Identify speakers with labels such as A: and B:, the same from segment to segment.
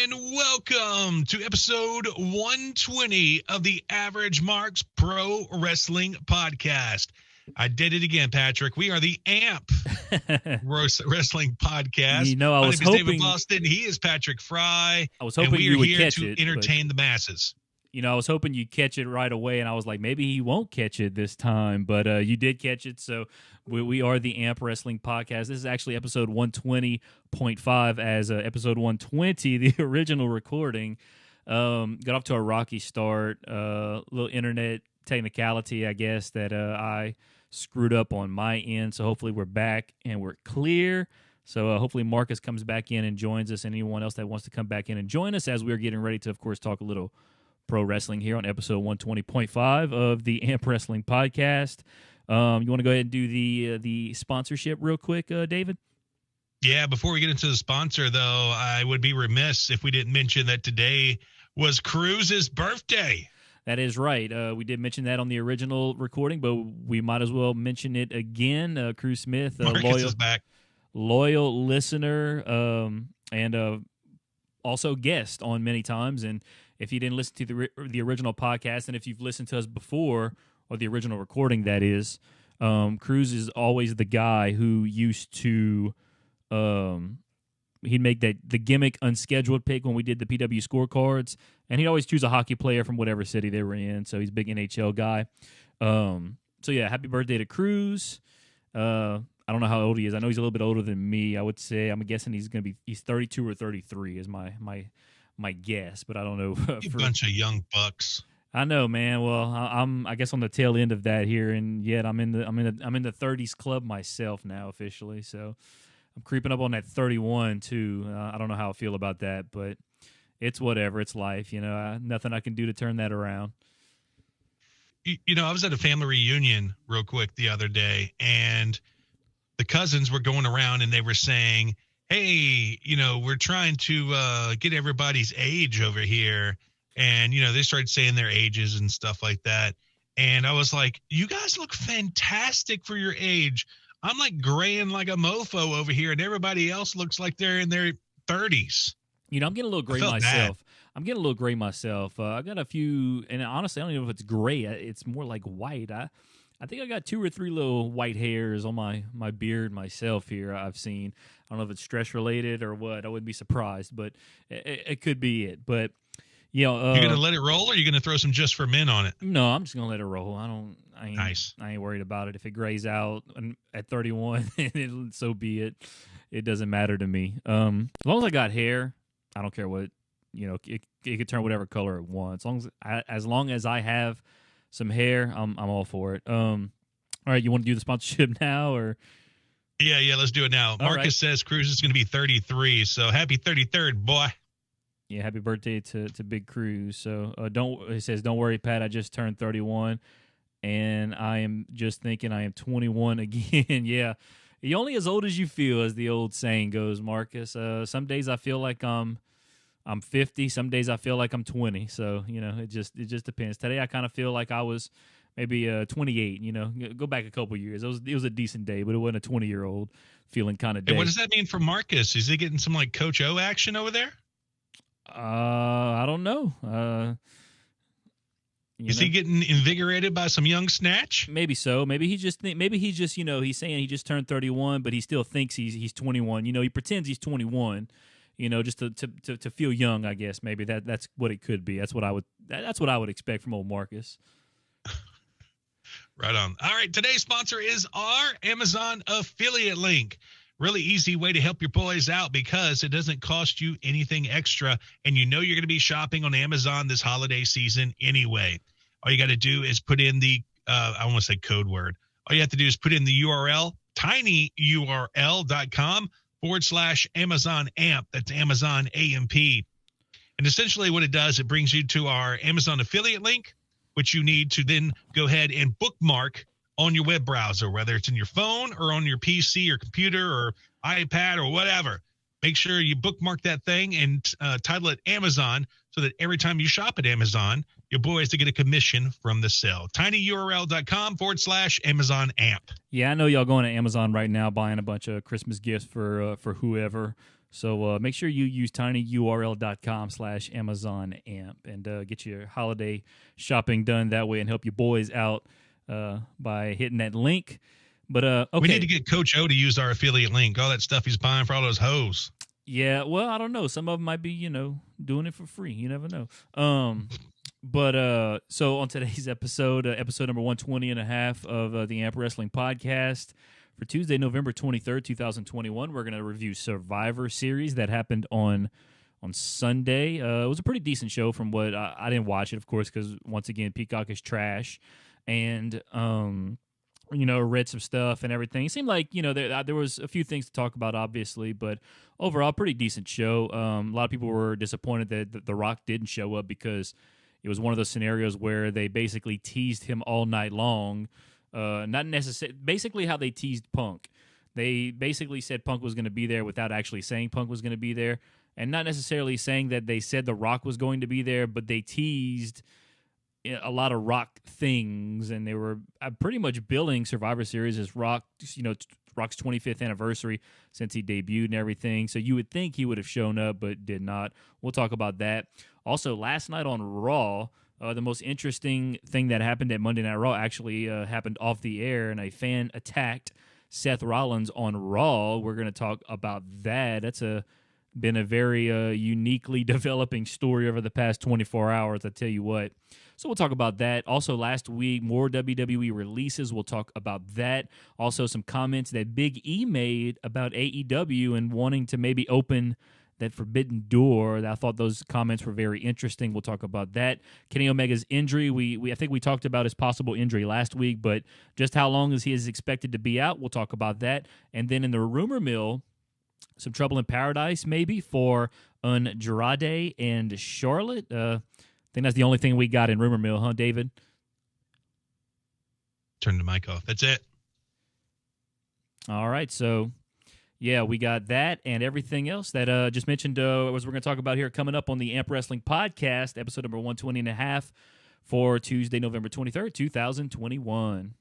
A: and welcome to episode 120 of the Average Marks Pro Wrestling Podcast. I did it again, Patrick. We are the AMP Wrestling Podcast.
B: You know, I was
A: My name is
B: hoping
A: David Boston. He is Patrick Fry.
B: I was hoping
A: and we
B: you
A: are
B: would
A: here
B: catch
A: to
B: it,
A: entertain the masses.
B: You know, I was hoping you'd catch it right away, and I was like, maybe he won't catch it this time, but you did catch it. So we are the AMP Wrestling Podcast. This is actually episode 120.5 as episode 120, the original recording. Got off to a rocky start, little internet technicality, I guess, that I screwed up on my end. So hopefully we're back and we're clear. So hopefully Marcus comes back in and joins us, and anyone else that wants to come back in and join us as we're getting ready to, of course, talk a little pro wrestling here on episode 120.5 of the AMP Wrestling Podcast. You want to go ahead and do the sponsorship real quick, David?
A: Yeah, before we get into the sponsor, though, I would be remiss if we didn't mention that today was Cruz's birthday.
B: That is right. We did mention that on the original recording, but we might as well mention it again. Cruz Smith,
A: Marcus is back.
B: Loyal listener, and also guest on many times. And if you didn't listen to the original podcast, and if you've listened to us before, or the original recording, that is, Cruz is always the guy who used to he'd make the gimmick unscheduled pick when we did the PW scorecards, and he'd always choose a hockey player from whatever city they were in. So he's a big NHL guy. So yeah, happy birthday to Cruz. I don't know how old he is. I know he's a little bit older than me. I would say, I'm guessing he's 32 or 33 is my guess, but I don't know.
A: You bunch of young bucks.
B: I know, man. Well, I guess on the tail end of that here, and yet I'm in the 30s club myself now officially. So I'm creeping up on that 31 too. I don't know how I feel about that, but it's whatever. It's life, you know. Nothing I can do to turn that around.
A: You know, I was at a family reunion real quick the other day, and the cousins were going around and they were saying, hey, you know, we're trying to get everybody's age over here. And, you know, they started saying their ages and stuff like that. And I was like, you guys look fantastic for your age. I'm like graying like a mofo over here, and everybody else looks like they're in their 30s.
B: You know, I'm getting a little gray myself. I'm getting a little gray myself. I got a few, and honestly, I don't even know if it's gray. It's more like white. I think I got 2 or 3 little white hairs on my beard myself here. I've seen. I don't know if it's stress related or what. I wouldn't be surprised, but it could be it. But you know,
A: you're gonna let it roll, or you're gonna throw some Just for Men on it?
B: No, I'm just gonna let it roll. I ain't worried about it. If it grays out at 31, so be it. It doesn't matter to me. As long as I got hair, I don't care what. You know, it could turn whatever color it wants. As long as I have some hair, I'm all for it. All right, you want to do the sponsorship now, or?
A: Yeah, let's do it now. Marcus says Cruz is going to be 33, so happy 33rd, boy.
B: Yeah, happy birthday to Big Cruz. So he says, don't worry, Pat, I just turned 31, and I am just thinking I am 21 again. Yeah, you're only as old as you feel, as the old saying goes, Marcus. Some days I feel like I'm 50. Some days I feel like I'm 20. So, you know, it just depends. Today I kind of feel like I was maybe 28, you know. Go back a couple years. It was a decent day, but it wasn't a 20-year-old feeling kind of day.
A: Hey, what does that mean for Marcus? Is he getting some like Coach O action over there?
B: I don't know.
A: Is he getting invigorated by some young snatch?
B: Maybe so. Maybe he just you know, he's saying he just turned 31, but he still thinks he's 21. You know, he pretends he's 21. You know, just to feel young, I guess. Maybe that's what it could be. That's what I would expect from old Marcus.
A: Right on. All right, today's sponsor is our Amazon affiliate link. Really easy way to help your boys out because it doesn't cost you anything extra, and you know you're going to be shopping on Amazon this holiday season anyway. All you got to do is put in the I want to say code word. All you have to do is put in the URL, tinyurl.com/Amazon AMP. That's Amazon AMP. And essentially what it does, it brings you to our Amazon affiliate link, which you need to then go ahead and bookmark on your web browser, whether it's in your phone or on your PC or computer or iPad or whatever. Make sure you bookmark that thing and title it Amazon so that every time you shop at Amazon, your boy is to get a commission from the sale. tinyurl.com/Amazon amp.
B: Yeah, I know y'all going to Amazon right now buying a bunch of Christmas gifts for whoever. So make sure you use tinyurl.com/Amazon amp and get your holiday shopping done that way and help your boys out by hitting that link. But okay.
A: We need to get Coach O to use our affiliate link. All that stuff he's buying for all those hoes.
B: Yeah, well, I don't know. Some of them might be, doing it for free. You never know. But so on today's episode, episode number 120 and a half of the Amp Wrestling Podcast for Tuesday, November 23rd, 2021, we're going to review Survivor Series that happened on Sunday. It was a pretty decent show from what I didn't watch it, of course, because once again, Peacock is trash. And read some stuff and everything. It seemed like, there was a few things to talk about, obviously, but overall, pretty decent show. A lot of people were disappointed that The Rock didn't show up because it was one of those scenarios where they basically teased him all night long. Not necessarily, basically how they teased Punk. They basically said Punk was going to be there without actually saying Punk was going to be there, and not necessarily saying that they said The Rock was going to be there, but they teased a lot of Rock things, and they were pretty much billing Survivor Series as Rock, Rock's 25th anniversary since he debuted and everything. So you would think he would have shown up, but did not. We'll talk about that. Also, last night on Raw, the most interesting thing that happened at Monday Night Raw actually happened off the air, and a fan attacked Seth Rollins on Raw. We're going to talk about that. That's been a very uniquely developing story over the past 24 hours, I tell you what. So we'll talk about that. Also, last week, more WWE releases. We'll talk about that. Also, some comments that Big E made about AEW and wanting to maybe open that forbidden door. I thought those comments were very interesting. We'll talk about that. Kenny Omega's injury. I think we talked about his possible injury last week, but just how long is he expected to be out? We'll talk about that. And then in the rumor mill, some trouble in paradise maybe for Andrade and Charlotte. I think that's the only thing we got in rumor mill, huh, David?
A: Turn the mic off. That's it.
B: All right, so yeah, we got that and everything else that just mentioned was we're going to talk about here coming up on the Amp Wrestling Podcast, episode number 120 and a half for Tuesday, November 23rd, 2021.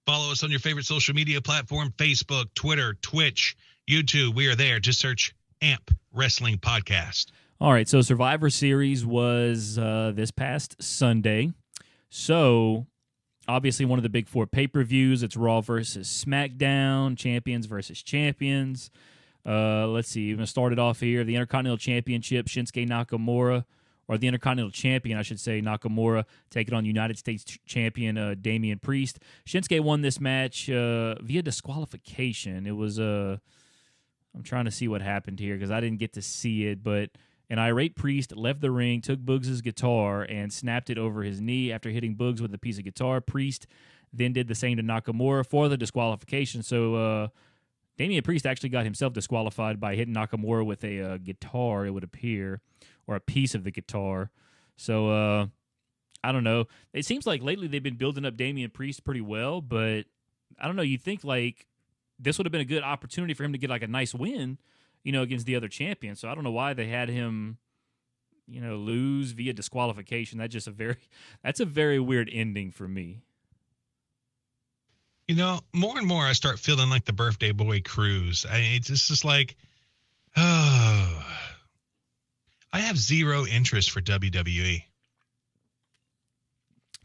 A: Follow us on your favorite social media platform, Facebook, Twitter, Twitch, YouTube. We are there. Just search Amp Wrestling Podcast.
B: All right, so Survivor Series was this past Sunday. So obviously one of the big four pay-per-views. It's Raw versus SmackDown, champions versus champions. Let's see. We're going to start it off here. The Intercontinental Championship, Shinsuke Nakamura, or the Intercontinental Champion, I should say, Nakamura, taking on United States Champion Damian Priest. Shinsuke won this match via disqualification. It was, I'm trying to see what happened here because I didn't get to see it, but an irate Priest left the ring, took Boogs' guitar, and snapped it over his knee after hitting Boogs with a piece of guitar. Priest then did the same to Nakamura for the disqualification. So Damian Priest actually got himself disqualified by hitting Nakamura with a guitar, it would appear, or a piece of the guitar. So I don't know. It seems like lately they've been building up Damian Priest pretty well, but I don't know. You'd think like this would have been a good opportunity for him to get like a nice win, against the other champion. So I don't know why they had him, lose via disqualification. That's a very weird ending for me.
A: More and more I start feeling like the birthday boy Cruz. It's just like, oh, I have zero interest for WWE.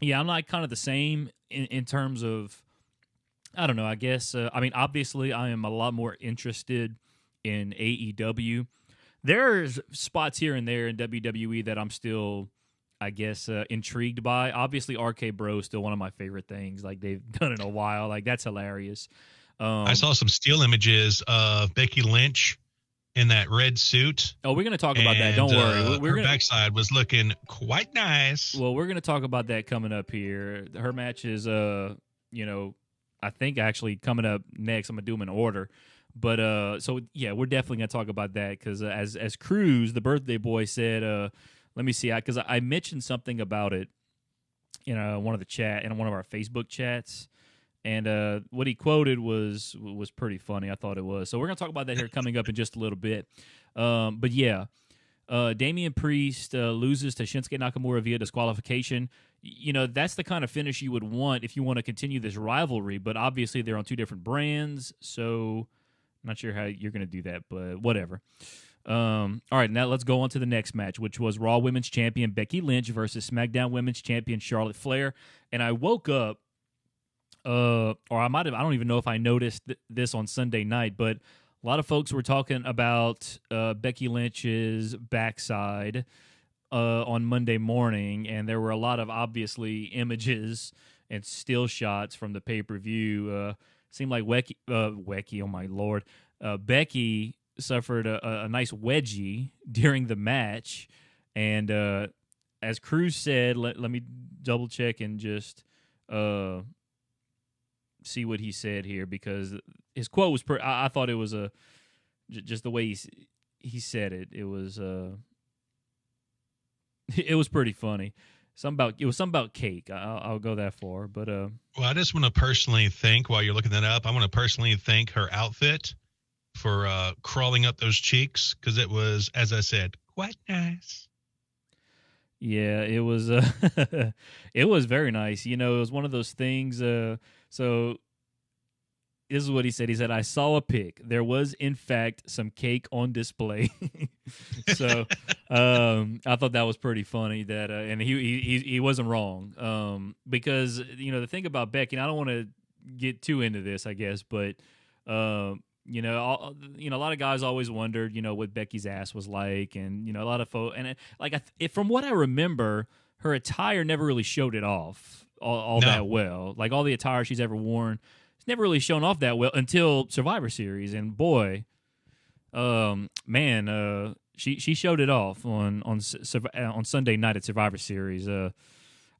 B: Yeah, I'm like kind of the same in terms of, I don't know, I guess. Obviously I am a lot more interested in AEW. There's spots here and there in WWE that I'm still, I guess, intrigued by. Obviously, RK Bro is still one of my favorite things. Like, they've done it a while. Like, that's hilarious.
A: I saw some still images of Becky Lynch in that red suit.
B: Oh, we're going to talk about that. Don't worry.
A: Her backside was looking quite nice.
B: Well, we're going to talk about that coming up here. Her match is, I think actually coming up next. I'm going to do them in order. But so yeah, we're definitely gonna talk about that because as Cruz, the birthday boy, said, let me see, because I mentioned something about it in one of our Facebook chats, and what he quoted was pretty funny. I thought it was. So we're gonna talk about that here coming up in just a little bit. But yeah, Damian Priest loses to Shinsuke Nakamura via disqualification. That's the kind of finish you would want if you want to continue this rivalry, but obviously they're on two different brands, so I'm not sure how you're going to do that, but whatever. All right, now let's go on to the next match, which was Raw Women's Champion Becky Lynch versus SmackDown Women's Champion Charlotte Flair. And I woke up, or I don't even know if I noticed this on Sunday night, but a lot of folks were talking about Becky Lynch's backside on Monday morning, and there were a lot of, obviously, images and still shots from the pay-per-view. Seemed like Becky suffered a nice wedgie during the match, and as Cruz said, let me double check and just see what he said here, because his quote was I thought it was just the way he said it. It was pretty funny. It was something about cake. I'll go that far, but
A: well, I just want to personally thank, while you're looking that up, I want to personally thank her outfit for crawling up those cheeks, because it was, as I said, quite nice.
B: Yeah, it was. It was very nice. It was one of those things. So this is what he said. He said, "I saw a pic. There was, in fact, some cake on display." So I thought that was pretty funny. That and he wasn't wrong. Because the thing about Becky, and I don't want to get too into this, I guess, but a lot of guys always wondered, what Becky's ass was like, and a lot of folks, and from what I remember, her attire never really showed it off all that well. Like all the attire she's ever worn, it's never really shown off that well until Survivor Series, and boy, she showed it off on Sunday night at Survivor Series.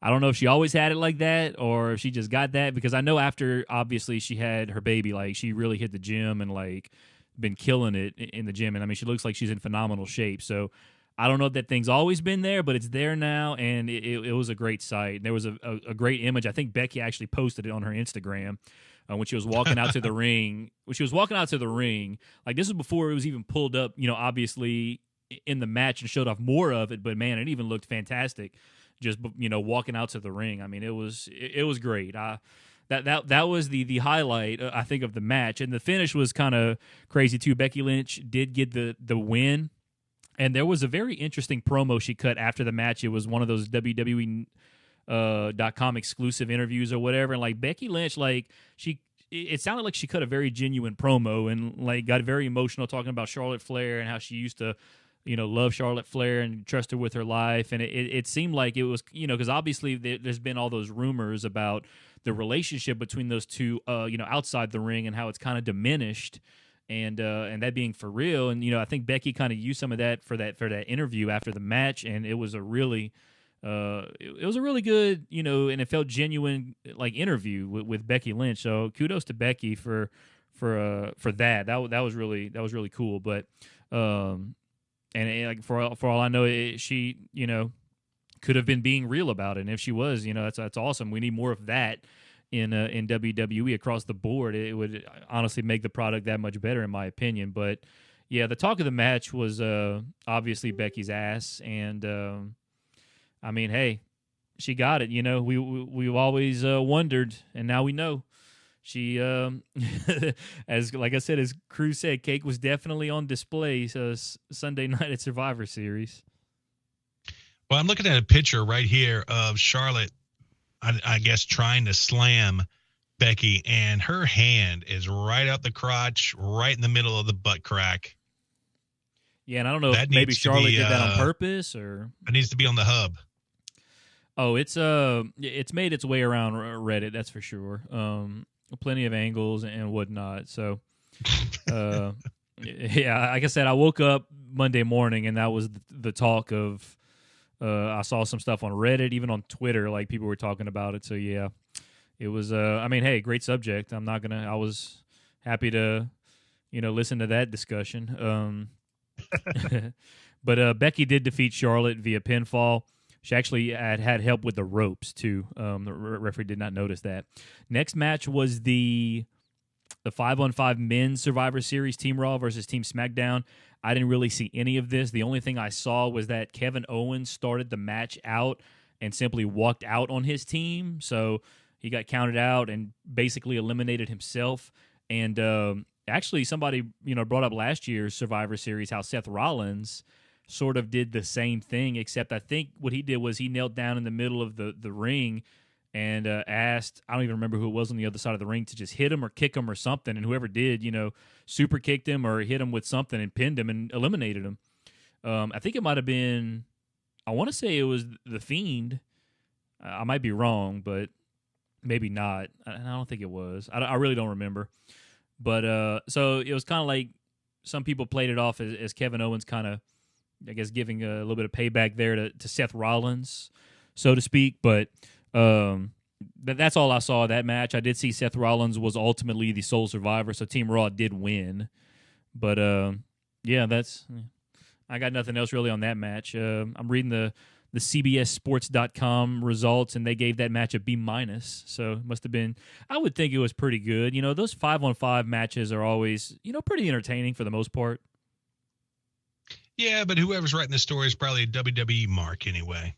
B: I don't know if she always had it like that or if she just got that, because I know after, obviously, she had her baby, like, she really hit the gym and, like, been killing it in the gym. And, I mean, she looks like she's in phenomenal shape. So I don't know if that thing's always been there, but it's there now, and it was a great sight. There was a great image. I think Becky actually posted it on her Instagram when she was walking out to the ring. When she was walking out to the ring, like, this was before it was even pulled up, obviously, in the match, and showed off more of it. But, man, it even looked fantastic. Just walking out to the ring. I mean, it was great. That was the highlight, I think, of the match, and the finish was kind of crazy too. Becky Lynch did get the win, and there was a very interesting promo she cut after the match. It was one of those WWE .com exclusive interviews or whatever, and like Becky Lynch, like it sounded like she cut a very genuine promo and like got very emotional talking about Charlotte Flair and how she used to love Charlotte Flair and trust her with her life. And it seemed like it was, because obviously there's been all those rumors about the relationship between those two, outside the ring, and how it's kind of diminished, and that being for real. And, I think Becky kind of used some of that for that interview after the match. And it was a really good, and it felt genuine, like, interview with Becky Lynch. So kudos to Becky for that. That was really cool. But, and like for all I know, she could have been being real about it. And if she was, that's awesome. We need more of that in WWE across the board. It would honestly make the product that much better, in my opinion. But yeah, the talk of the match was obviously Becky's ass, and I mean, hey, she got it. We've always wondered, and now we know. She, as like I said, as Cruz said, cake was definitely on display Sunday night at Survivor Series.
A: Well, I'm looking at a picture right here of Charlotte, I guess, trying to slam Becky, and her hand is right up the crotch, right in the middle of the butt crack.
B: Yeah, and I don't know if maybe Charlotte did that on purpose, or
A: it needs to be on the hub.
B: Oh, it's made its way around Reddit, that's for sure. Plenty of angles and whatnot. So, yeah, like I said, I woke up Monday morning and that was the talk of. I saw some stuff on Reddit, even on Twitter, like people were talking about it. So yeah, it was. I mean, hey, great subject. I was happy to, listen to that discussion. But Becky did defeat Charlotte via pinfall. She actually had help with the ropes, too. The referee did not notice that. Next match was the the 5-on-5 men's Survivor Series, Team Raw versus Team SmackDown. I didn't really see any of this. The only thing I saw was that Kevin Owens started the match out and simply walked out on his team. So he got counted out and basically eliminated himself. And actually, somebody brought up last year's Survivor Series how Seth Rollins sort of did the same thing, except I think what he did was he knelt down in the middle of the ring and asked, I don't even remember who it was on the other side of the ring, to just hit him or kick him or something. And whoever did, super kicked him or hit him with something and pinned him and eliminated him. I think it might have been, I want to say it was The Fiend. I might be wrong, but maybe not. I don't think it was. I really don't remember. But so it was kind of like some people played it off as Kevin Owens kind of, I guess, giving a little bit of payback there to Seth Rollins, so to speak. But that's all I saw of that match. I did see Seth Rollins was ultimately the sole survivor, so Team Raw did win. But yeah, I got nothing else really on that match. I'm reading the CBSSports.com results, and they gave that match a B-. So it must have been, I would think it was pretty good. Those 5-on-5 matches are always, pretty entertaining for the most part.
A: Yeah, but whoever's writing the story is probably a WWE mark anyway.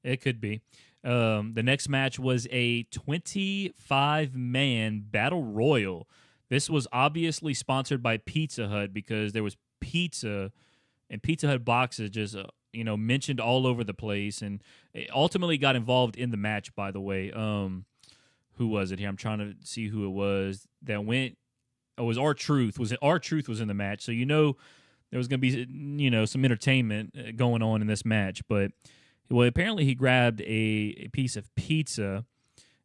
B: It could be. The next match was a 25-man battle royal. This was obviously sponsored by Pizza Hut because there was pizza and Pizza Hut boxes just mentioned all over the place, and it ultimately got involved in the match. By the way, who was it here? I'm trying to see who it was that went. Oh, it was R-Truth. R-Truth was in the match, so there was going to be some entertainment going on in this match, but. Well, apparently he grabbed a piece of pizza,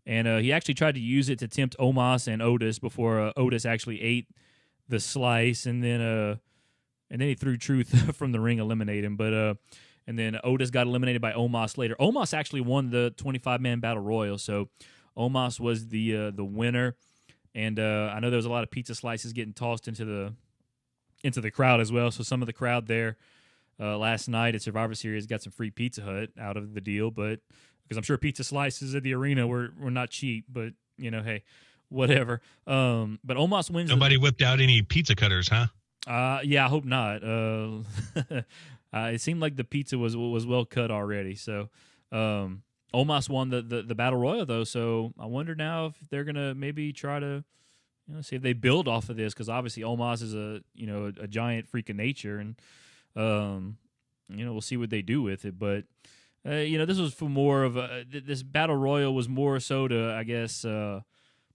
B: and he actually tried to use it to tempt Omos and Otis before Otis actually ate the slice, and then he threw Truth from the ring, eliminated him. But and then Otis got eliminated by Omos later. Omos actually won the 25-man battle royal, so Omos was the winner. And I know there was a lot of pizza slices getting tossed into the crowd as well. So some of the crowd there. Last night at Survivor Series got some free Pizza Hut out of the deal, but because I'm sure pizza slices at the arena were not cheap, but hey, whatever. But Omos wins.
A: Nobody whipped out any pizza cutters, huh?
B: Yeah, I hope not. It seemed like the pizza was well cut already. So Omos won the battle royal though. So I wonder now if they're gonna maybe try to see if they build off of this, because obviously Omos is a giant freak of nature, and we'll see what they do with it. But this was for more of this battle royal was more so to, I guess,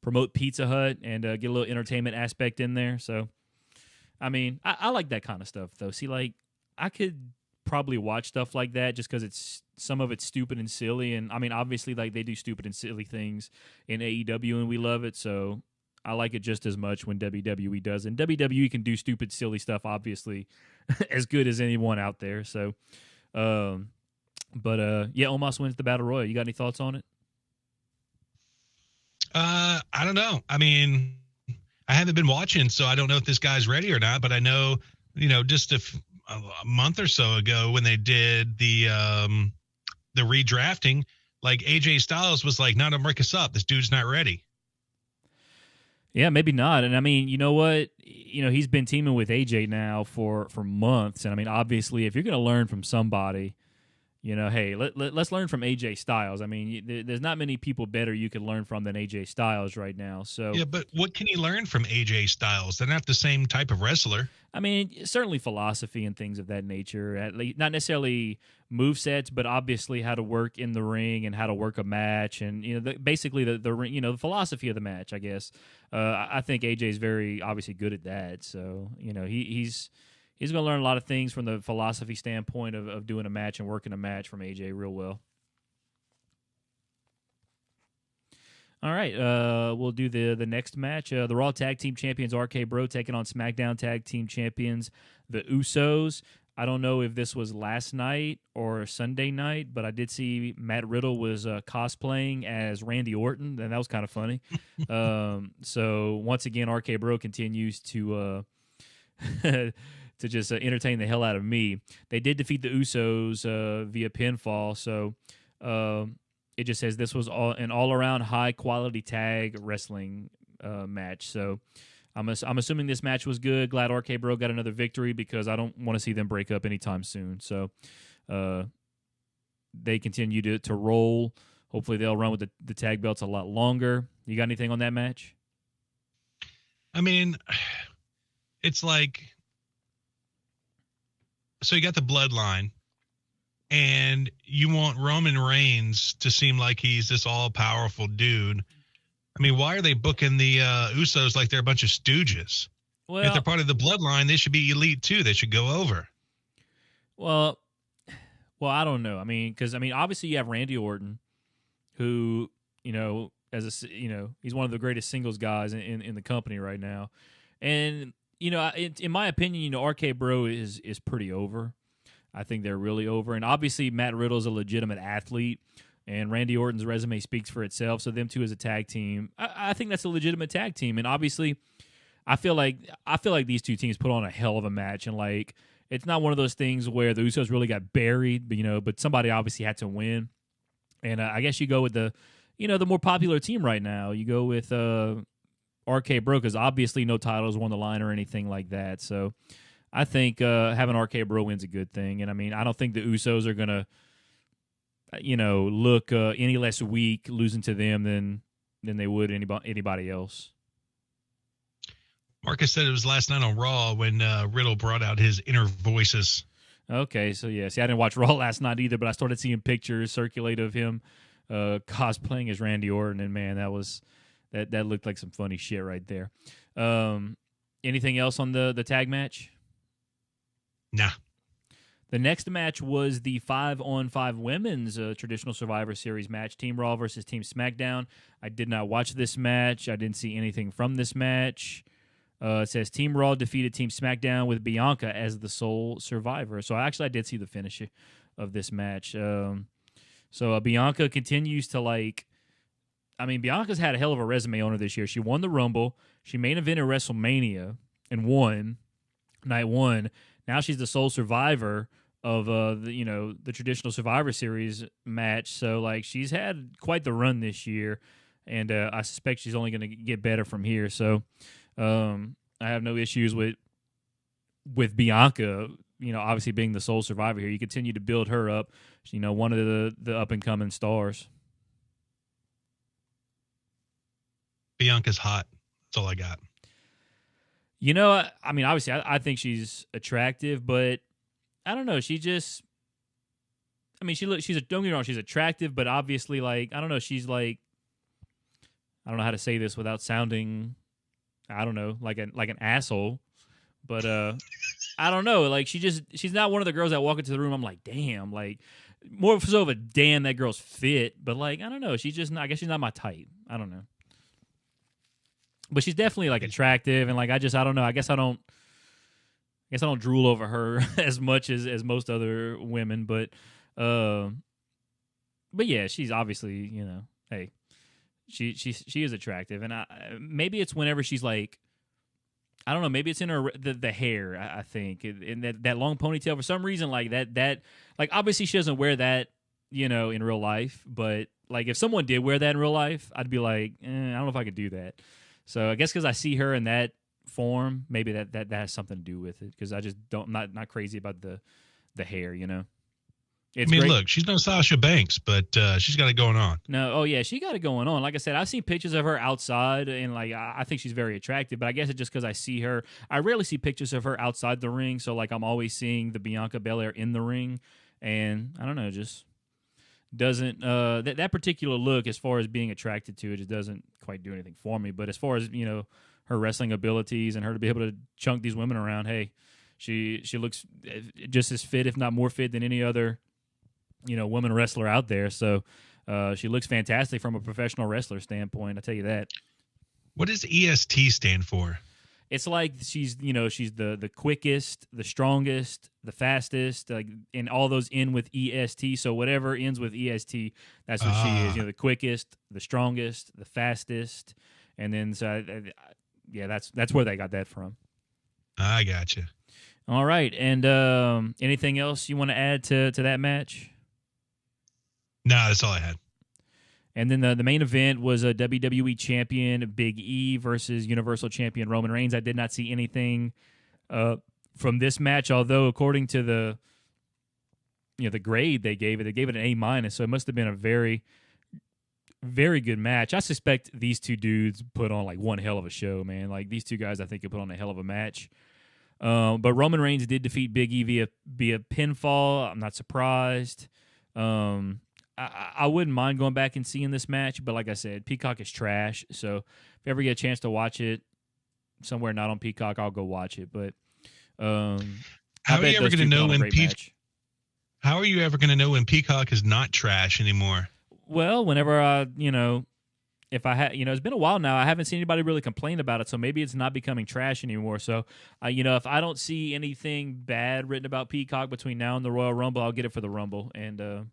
B: promote Pizza Hut and get a little entertainment aspect in there. So I mean, I like that kind of stuff though. See, like, I could probably watch stuff like that just because some of it's stupid and silly, and I mean, obviously, like, they do stupid and silly things in AEW and we love it, so I like it just as much when WWE does. And WWE can do stupid, silly stuff, obviously, as good as anyone out there. So, yeah, Omos wins the Battle Royal. You got any thoughts on it?
A: I don't know. I mean, I haven't been watching, so I don't know if this guy's ready or not. But I know, just a month or so ago when they did the redrafting, like AJ Styles was like, "No, don't break us up. This dude's not ready."
B: Yeah, maybe not. And I mean, you know what? He's been teaming with AJ now for months. And I mean, obviously, if you're going to learn from somebody, hey, let's learn from AJ Styles. I mean, there's not many people better you could learn from than AJ Styles right now. So
A: yeah, but what can he learn from AJ Styles? They're not the same type of wrestler.
B: I mean, certainly philosophy and things of that nature. At least not necessarily movesets, but obviously how to work in the ring and how to work a match, and basically the philosophy of the match. I guess I think AJ is very obviously good at that. So he's going to learn a lot of things from the philosophy standpoint of doing a match and working a match from AJ real well. All right, we'll do the next match. The Raw Tag Team Champions RK Bro taking on SmackDown Tag Team Champions the Usos. I don't know if this was last night or Sunday night, but I did see Matt Riddle was cosplaying as Randy Orton, and that was kind of funny. So once again, RK Bro continues to to just entertain the hell out of me. They did defeat the Usos via pinfall, so it just says this was an all-around high-quality tag wrestling match. So I'm assuming this match was good. Glad RK Bro got another victory because I don't want to see them break up anytime soon. So they continue to roll. Hopefully they'll run with the tag belts a lot longer. You got anything on that match?
A: I mean, it's like, so you got the bloodline, and you want Roman Reigns to seem like he's this all-powerful dude. I mean, why are they booking the Usos like they're a bunch of stooges?
B: Well,
A: if they're part of the bloodline, they should be elite too. They should go over.
B: Well, I don't know. I mean, because obviously you have Randy Orton, who he's one of the greatest singles guys in the company right now, and in my opinion, RK Bro is pretty over. I think they're really over, and obviously Matt Riddle's a legitimate athlete, and Randy Orton's resume speaks for itself. So them two as a tag team, I think that's a legitimate tag team, and obviously, I feel like these two teams put on a hell of a match, and like it's not one of those things where the Usos really got buried, but somebody obviously had to win, and I guess you go with the more popular team right now. You go with RK Bro because obviously no titles won the line or anything like that. So I think having RK Bro win's a good thing. And I mean, I don't think the Usos are going to, look any less weak losing to them than they would anybody else.
A: Marcus said it was last night on Raw when Riddle brought out his inner voices.
B: Okay, so yeah. See, I didn't watch Raw last night either, but I started seeing pictures circulate of him cosplaying as Randy Orton, and man, that looked like some funny shit right there. Anything else on the tag match?
A: Nah.
B: The next match was the 5-on-5 women's traditional Survivor Series match, Team Raw versus Team SmackDown. I did not watch this match. I didn't see anything from this match. It says Team Raw defeated Team SmackDown with Bianca as the sole survivor. So I did see the finish of this match. So Bianca continues to Bianca's had a hell of a resume on her this year. She won the Rumble. She main evented WrestleMania and won night one. Now she's the sole survivor of the traditional Survivor Series match. So she's had quite the run this year, and I suspect she's only going to get better from here. So I have no issues with Bianca. Obviously being the sole survivor here, you continue to build her up. One of the up and coming stars.
A: Bianca's hot. That's all I got.
B: Obviously, I think she's attractive, but I don't know. She just, don't get me wrong, she's attractive, but obviously, I don't know. She's I don't know how to say this without sounding, I don't know, like an asshole, but I don't know. She's not one of the girls that walk into the room. I'm like, damn, more so of a damn that girl's fit, but I don't know. She's just not, I guess she's not my type. I don't know. But she's definitely attractive, and I don't know. I guess I don't drool over her as much as most other women, but yeah, she's obviously hey, she is attractive, and maybe it's whenever she's I don't know, maybe it's in her the hair. I think in that long ponytail for some reason that obviously she doesn't wear that in real life, but if someone did wear that in real life, I'd be I don't know if I could do that. So I guess because I see her in that form, maybe that has something to do with it. Because I just don't, I'm not crazy about the hair, It's great.
A: Look, she's no Sasha Banks, but she's got it going on.
B: No, oh yeah, she got it going on. Like I said, I've seen pictures of her outside, and I think she's very attractive. But I guess it's just because I see her. I rarely see pictures of her outside the ring, so I'm always seeing the Bianca Belair in the ring, and I don't know, just doesn't that particular look, as far as being attracted to it, just doesn't quite do anything for me. But as far as her wrestling abilities and her to be able to chunk these women around, hey, she looks just as fit, if not more fit, than any other woman wrestler out there. So she looks fantastic from a professional wrestler standpoint. I tell you that.
A: What does EST stand for?
B: It's she's she's the quickest, the strongest, the fastest, and all those end with EST. So whatever ends with EST, that's what she is. The quickest, the strongest, the fastest, and then yeah, that's where they got that from.
A: I gotcha.
B: All right, and anything else you want to add to that match?
A: No, that's all I had.
B: And then the main event was a WWE Champion Big E versus Universal Champion Roman Reigns. I did not see anything from this match, although according to the grade they gave it an A-. So it must have been a very, very good match. I suspect these two dudes put on like one hell of a show, man. Like these two guys, I think, could put on a hell of a match. But Roman Reigns did defeat Big E via pinfall. I'm not surprised. I wouldn't mind going back and seeing this match, but like I said, Peacock is trash. So if you ever get a chance to watch it somewhere not on Peacock, I'll go watch it. But
A: how are you ever going to know when How are you ever going to know when Peacock is not trash anymore?
B: Well, whenever if I had, it's been a while now. I haven't seen anybody really complain about it, so maybe it's not becoming trash anymore. So, if I don't see anything bad written about Peacock between now and the Royal Rumble, I'll get it for the Rumble. And and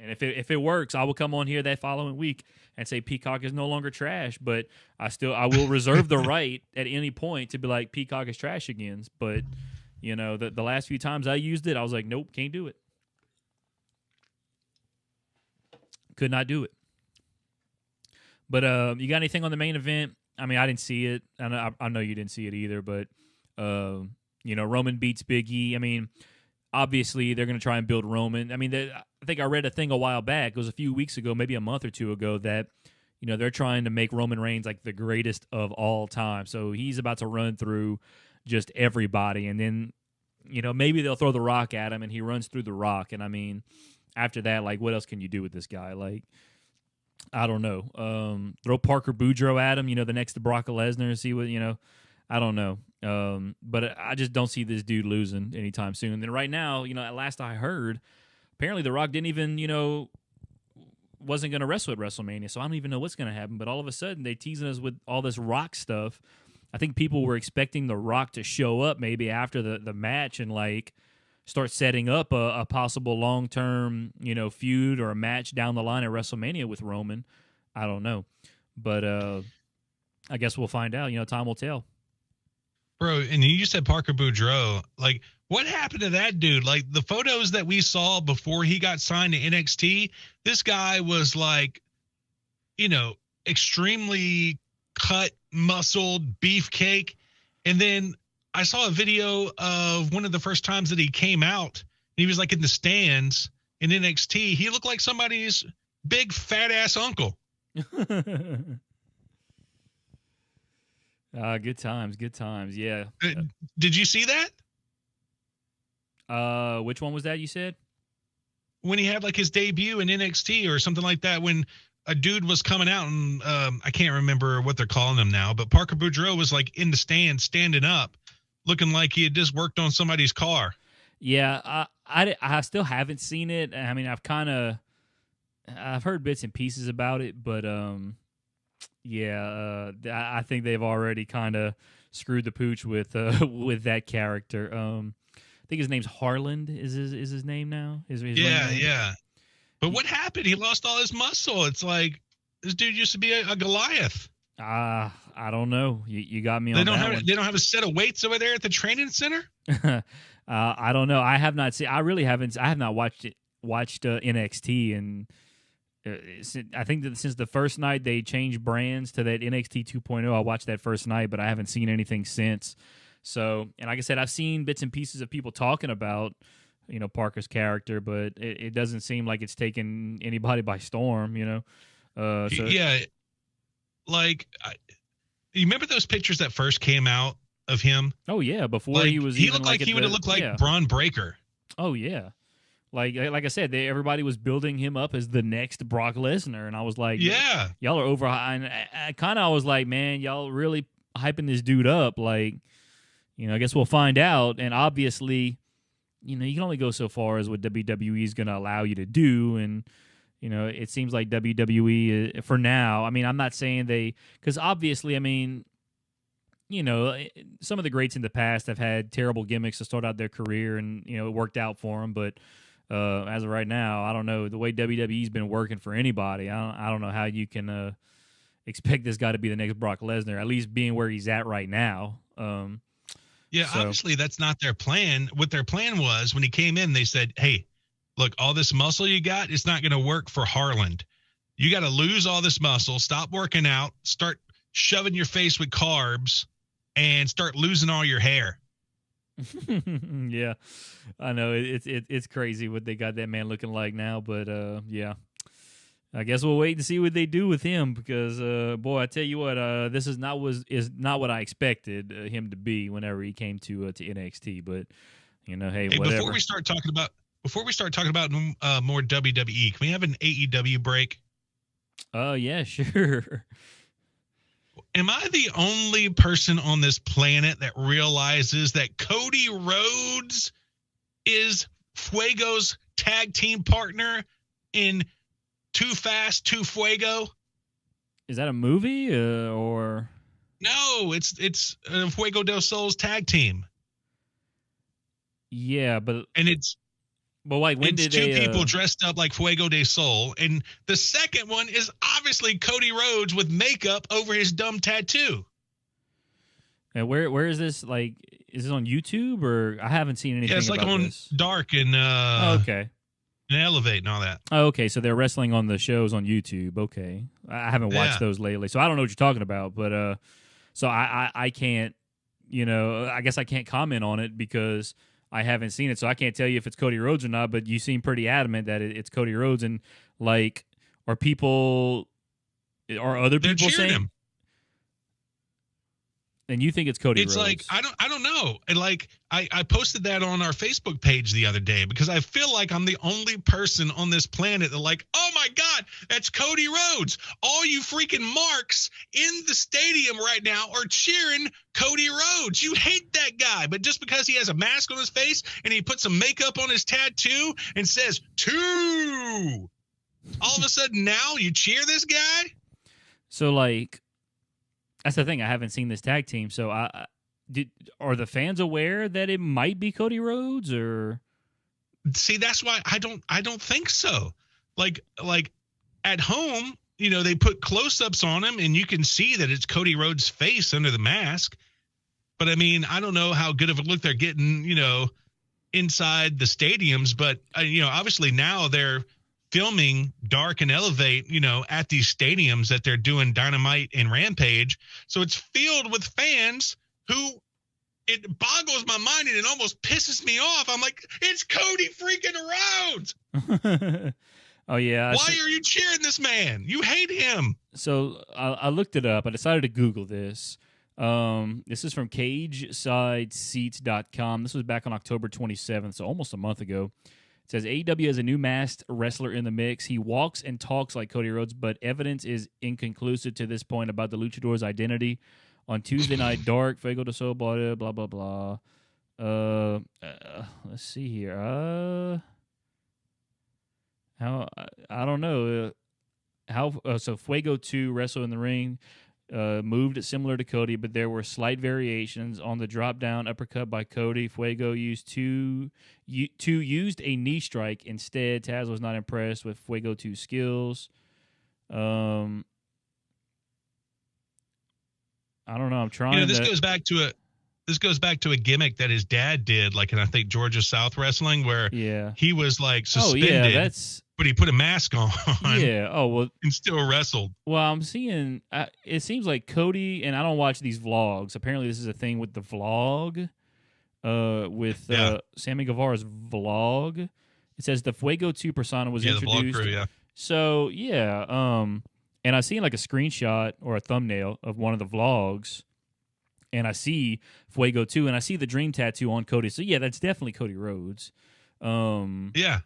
B: if it works, I will come on here that following week and say Peacock is no longer trash. But I will reserve the right at any point to be like Peacock is trash again. But the last few times I used it, I was like, nope, can't do it. Could not do it. But you got anything on the main event? I mean, I didn't see it. I know you didn't see it either. But Roman beats Big E. I mean, obviously they're going to try and build Roman. I mean, I think I read a thing a while back. It was a few weeks ago, maybe a month or two ago, that they're trying to make Roman Reigns like the greatest of all time. So he's about to run through just everybody, and then maybe they'll throw the Rock at him, and he runs through the Rock. And I mean, after that, like, what else can you do with this guy? Like, I don't know. Throw Parker Boudreaux at him, the next to Brock Lesnar, and see what, I don't know. But I just don't see this dude losing anytime soon. And right now, at last I heard, apparently The Rock didn't even, wasn't going to wrestle at WrestleMania. So I don't even know what's going to happen. But all of a sudden, they teasing us with all this Rock stuff. I think people were expecting The Rock to show up maybe after the match and, like, start setting up a possible long-term, feud or a match down the line at WrestleMania with Roman. I don't know. But I guess we'll find out. Time will tell.
A: Bro, and you said Parker Boudreaux. Like, what happened to that dude? Like, the photos that we saw before he got signed to NXT, this guy was like, extremely cut, muscled, beefcake. And then I saw a video of one of the first times that he came out. And he was like in the stands in NXT. He looked like somebody's big fat ass uncle.
B: Good times. Yeah.
A: Did you see
B: that? Which one was that you said?
A: When he had like his debut in NXT or something like that, when a dude was coming out and I can't remember what they're calling him now, but Parker Boudreaux was like in the stand, standing up, looking like he had just worked on somebody's car.
B: Yeah, I still haven't seen it. I mean, I've heard bits and pieces about it, but I think they've already kind of screwed the pooch with that character. I think his name's Harland. Is his name now? His name?
A: Yeah. But what happened? He lost all his muscle. It's like this dude used to be a Goliath.
B: I don't know. You got me on that one.
A: They don't have a set of weights over there at the training center?
B: I don't know. I have not seen. I really haven't. I have not watched NXT, and I think that since the first night they changed brands to that NXT 2.0, I watched that first night, but I haven't seen anything since. So, and like I said, I've seen bits and pieces of people talking about Parker's character, but it doesn't seem like it's taken anybody by storm. So,
A: yeah. Like, you remember those pictures that first came out of him?
B: Oh yeah, before
A: like,
B: he was.
A: He looked like he would have looked like Braun Breaker.
B: Oh yeah, like I said, everybody was building him up as the next Brock Lesnar, and I was like,
A: yeah,
B: y'all are over. And I was like, man, y'all really hyping this dude up. Like, I guess we'll find out. And obviously, you can only go so far as what WWE is going to allow you to do, and. It seems like WWE for now. I mean, I'm not saying because obviously, I mean, some of the greats in the past have had terrible gimmicks to start out their career, and it worked out for them. But as of right now, I don't know the way WWE's been working for anybody. I don't know how you can expect this guy to be the next Brock Lesnar, at least being where he's at right now.
A: Obviously that's not their plan. What their plan was when he came in, they said, "Hey, look, all this muscle you got, it's not going to work for Harland. You got to lose all this muscle, stop working out, start shoving your face with carbs, and start losing all your hair.
B: Yeah, I know it's crazy what they got that man looking like now, but yeah, I guess we'll wait and see what they do with him because boy, I tell you what, this is not what I expected him to be whenever he came to NXT. But hey, whatever.
A: Before we start talking about more WWE, can we have an AEW break?
B: Yeah, sure.
A: Am I the only person on this planet that realizes that Cody Rhodes is Fuego's tag team partner in Too Fast, Too Fuego?
B: Is that a movie or?
A: No, it's Fuego del Sol's tag team.
B: Yeah, but
A: like
B: when
A: it's
B: did
A: two people dressed up like Fuego del Sol, and the second one is obviously Cody Rhodes with makeup over his dumb tattoo.
B: And where is this? Like, is this on YouTube or I haven't seen anything?
A: Yeah, it's like
B: about
A: on
B: this.
A: Dark and
B: okay.
A: And Elevate and all that.
B: Oh, okay, so they're wrestling on the shows on YouTube. Okay, I haven't watched those lately, so I don't know what you're talking about. But so I can't, I guess I can't comment on it because I haven't seen it, so I can't tell you if it's Cody Rhodes or not. But you seem pretty adamant that it's Cody Rhodes, and like, are other people saying
A: him?
B: And you think it's Cody
A: It's
B: Rhodes?
A: like I don't know. And like I posted that on our Facebook page the other day because I feel like I'm the only person on this planet that like, oh my God, that's Cody Rhodes. All you freaking marks in the stadium right now are cheering Cody Rhodes. You hate that guy, but just because he has a mask on his face and he puts some makeup on his tattoo and says 2, all of a sudden now you cheer this guy?
B: So like, that's the thing. I haven't seen this tag team, so are the fans aware that it might be Cody Rhodes or?
A: See, that's why I don't think so. Like at home, they put close-ups on him and you can see that it's Cody Rhodes' face under the mask. But I mean, I don't know how good of a look they're getting, inside the stadiums, but obviously now they're filming Dark and Elevate, at these stadiums that they're doing Dynamite and Rampage. So it's filled with fans who it boggles my mind and it almost pisses me off. I'm like, it's Cody freaking Rhodes.
B: Oh, yeah.
A: Why are you cheering this man? You hate him.
B: So I looked it up. I decided to Google this. This is from CageSideSeats.com. This was back on October 27th, so almost a month ago. It says AEW has a new masked wrestler in the mix. He walks and talks like Cody Rhodes, but evidence is inconclusive to this point about the luchador's identity. On Tuesday night, Dark, Fuego del Sol, blah, blah, blah, blah. Let's see here. I don't know. So Fuego 2 wrestled in the ring. Moved similar to Cody, but there were slight variations on the drop down uppercut by Cody. Fuego used a knee strike instead. Taz was not impressed with Fuego 2's skills. I don't know. I'm trying.
A: This goes back to a gimmick that his dad did, like in I think Georgia South Wrestling, where he was like suspended. But he put a mask on.
B: Yeah. Oh, well.
A: And still wrestled.
B: Well, I'm seeing, it seems like Cody, and I don't watch these vlogs. Apparently, this is a thing with the vlog, with Sammy Guevara's vlog. It says the Fuego 2 persona was introduced.
A: The vlog crew, yeah.
B: So, yeah. And I've seen like a screenshot or a thumbnail of one of the vlogs, and I see Fuego 2, and I see the dream tattoo on Cody. So, yeah, that's definitely Cody Rhodes.
A: Yeah.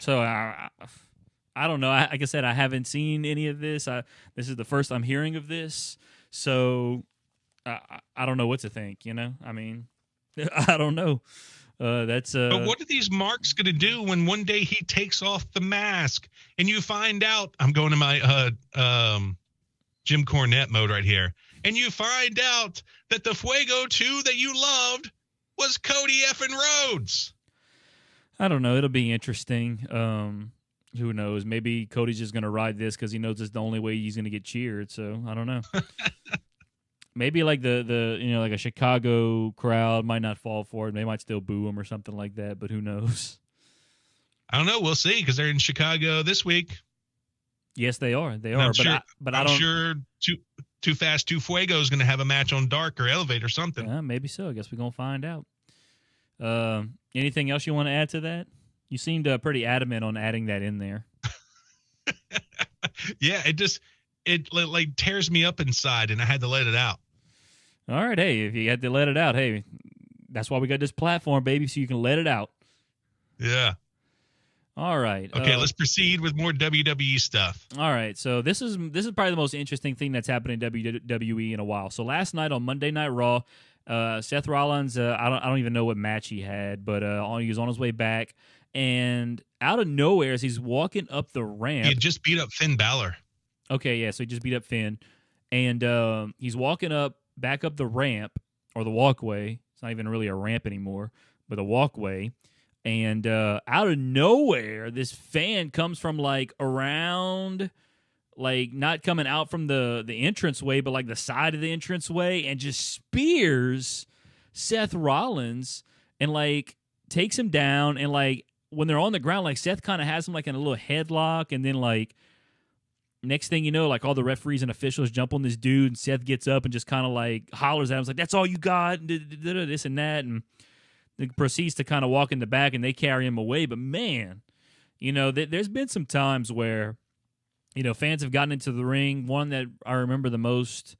B: So I don't know. Like I said, I haven't seen any of this. This is the first I'm hearing of this. So I don't know what to think. I mean, I don't know. But
A: what are these marks going to do when one day he takes off the mask and you find out? I'm going to my Jim Cornette mode right here, and you find out that the Fuego 2 that you loved was Cody effing Rhodes.
B: I don't know. It'll be interesting. Who knows? Maybe Cody's just going to ride this because he knows it's the only way he's going to get cheered. So I don't know. Maybe like the like a Chicago crowd might not fall for it. They might still boo him or something like that. But who knows?
A: I don't know. We'll see because they're in Chicago this week.
B: Yes, they are. They
A: And
B: are.
A: I'm sure,
B: But I
A: I'm
B: don't.
A: sure Too Fast, Too Fuego is going to have a match on Dark or Elevate or something.
B: Maybe so. I guess we're gonna find out. Anything else you want to add to that? You seemed pretty adamant on adding that in there.
A: Yeah, it like tears me up inside, and I had to let it out.
B: All right, hey, if you had to let it out, hey, that's why we got this platform, baby, so you can let it out.
A: Yeah.
B: All right.
A: Okay, let's proceed with more WWE stuff.
B: All right, so this is probably the most interesting thing that's happened in WWE in a while. So last night on Monday Night Raw, Seth Rollins, I don't even know what match he had, but he was on his way back, and out of nowhere, as he's walking up the ramp,
A: He had just beat up Finn Balor.
B: Okay, yeah, so he just beat up Finn, and he's walking back up the ramp or the walkway. It's not even really a ramp anymore, but a walkway. And out of nowhere, this fan comes from like around, like not coming out from the entranceway, but like the side of the entranceway, and just spears Seth Rollins and like takes him down. And like when they're on the ground, like Seth kind of has him like in a little headlock, and then like next thing you know, like all the referees and officials jump on this dude, and Seth gets up and just kind of like hollers at him, like, "That's all you got," this and that, and proceeds to kind of walk in the back, and they carry him away. But man, there's been some times where, fans have gotten into the ring. One that I remember the most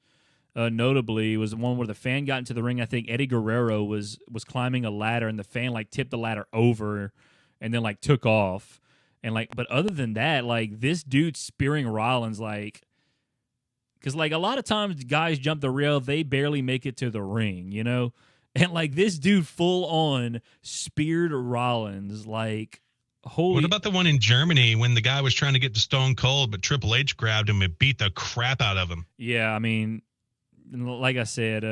B: notably was the one where the fan got into the ring. I think Eddie Guerrero was climbing a ladder, and the fan like tipped the ladder over and then like took off. And like, but other than that, like this dude spearing Rollins, like, because like a lot of times guys jump the rail, they barely make it to the ring, And like this dude full on speared Rollins, like holy.
A: What about the one in Germany when the guy was trying to get to Stone Cold, but Triple H grabbed him and beat the crap out of him?
B: Yeah, I mean, like I said,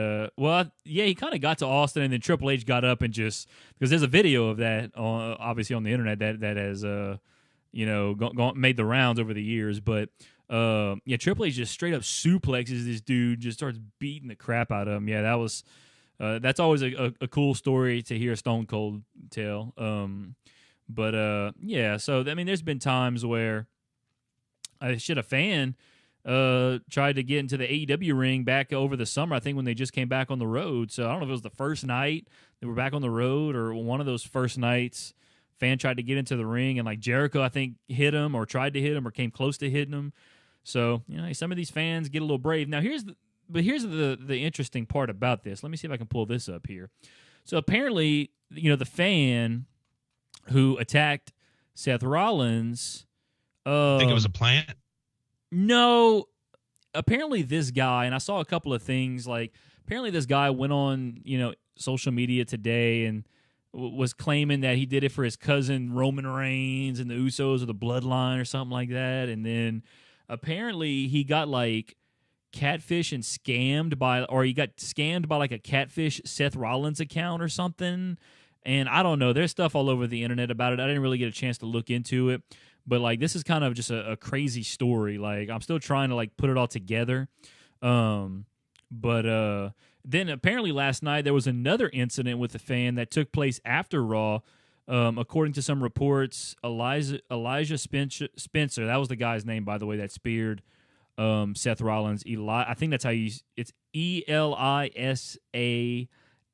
B: he kind of got to Austin, and then Triple H got up and just, because there's a video of that obviously on the internet that has made the rounds over the years, but Triple H just straight up suplexes this dude, just starts beating the crap out of him. Yeah, that was. That's always a cool story to hear Stone Cold tell. So, I mean, there's been times where a fan tried to get into the AEW ring back over the summer, I think when they just came back on the road. So I don't know if it was the first night they were back on the road or one of those first nights. Fan tried to get into the ring, and like Jericho, I think, hit him or tried to hit him or came close to hitting him. So, some of these fans get a little brave. Now, here's the interesting part about this. Let me see if I can pull this up here. So apparently, the fan who attacked Seth Rollins,
A: I think it was a plant.
B: No, apparently this guy, and I saw a couple of things, like apparently this guy went on, social media today and was claiming that he did it for his cousin Roman Reigns and the Usos or the Bloodline or something like that. And then apparently he got like catfish and scammed he got scammed by like a catfish Seth Rollins account or something. And I don't know, there's stuff all over the internet about it. I didn't really get a chance to look into it, but like this is kind of just a crazy story. Like I'm still trying to like put it all together. Then apparently last night there was another incident with a fan that took place after Raw. According to some reports, Elijah Spencer, that was the guy's name, by the way, that speared Seth Rollins. I think that's how it's Elisa,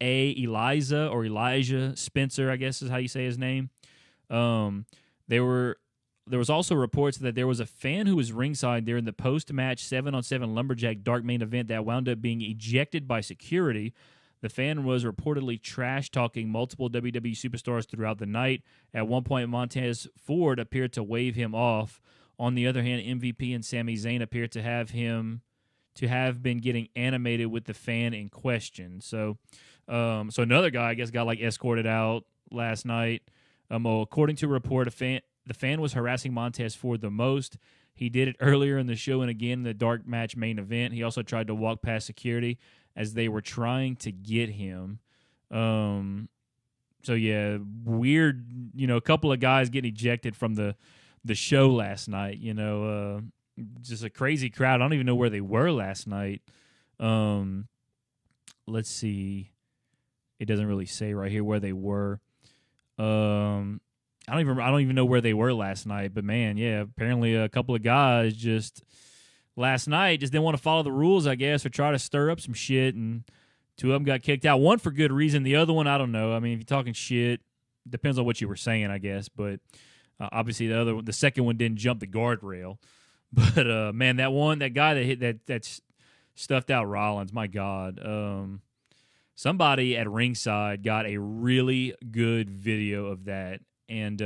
B: Eliza or Elijah Spencer, I guess is how you say his name. There was also reports that there was a fan who was ringside during the post-match 7-on-7 Lumberjack Dark main event that wound up being ejected by security. The fan was reportedly trash-talking multiple WWE superstars throughout the night. At one point, Montez Ford appeared to wave him off. On the other hand, MVP and Sami Zayn appeared to have been getting animated with the fan in question. So another guy, I guess, got like escorted out last night. According to a report, the fan was harassing Montez Ford the most. He did it earlier in the show and again in the dark match main event. He also tried to walk past security as they were trying to get him. So yeah, weird. A couple of guys getting ejected from the show last night. Just a crazy crowd. I don't even know where they were last night. Let's see. It doesn't really say right here where they were. I don't even know where they were last night, but man, yeah, apparently a couple of guys just last night just didn't want to follow the rules, I guess, or try to stir up some shit, and two of them got kicked out. One for good reason, the other one, I don't know. I mean, if you're talking shit, depends on what you were saying, I guess, but obviously the second one didn't jump the guardrail. But man, that guy that hit that stuffed out Rollins, my God. Somebody at ringside got a really good video of that, and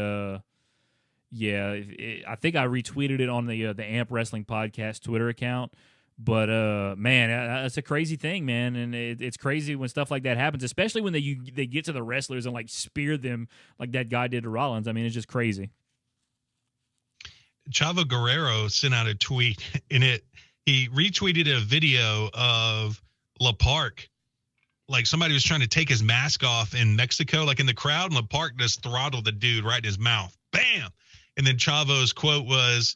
B: yeah, I think I retweeted it on the Amp Wrestling Podcast Twitter account. But man, that's a crazy thing, man, and it's crazy when stuff like that happens, especially when they get to the wrestlers and like spear them like that guy did to Rollins. I mean, it's just crazy.
A: Chavo Guerrero sent out a tweet, and he retweeted a video of La Park. Like somebody was trying to take his mask off in Mexico, like in the crowd, and La Park just throttled the dude right in his mouth. Bam! And then Chavo's quote was,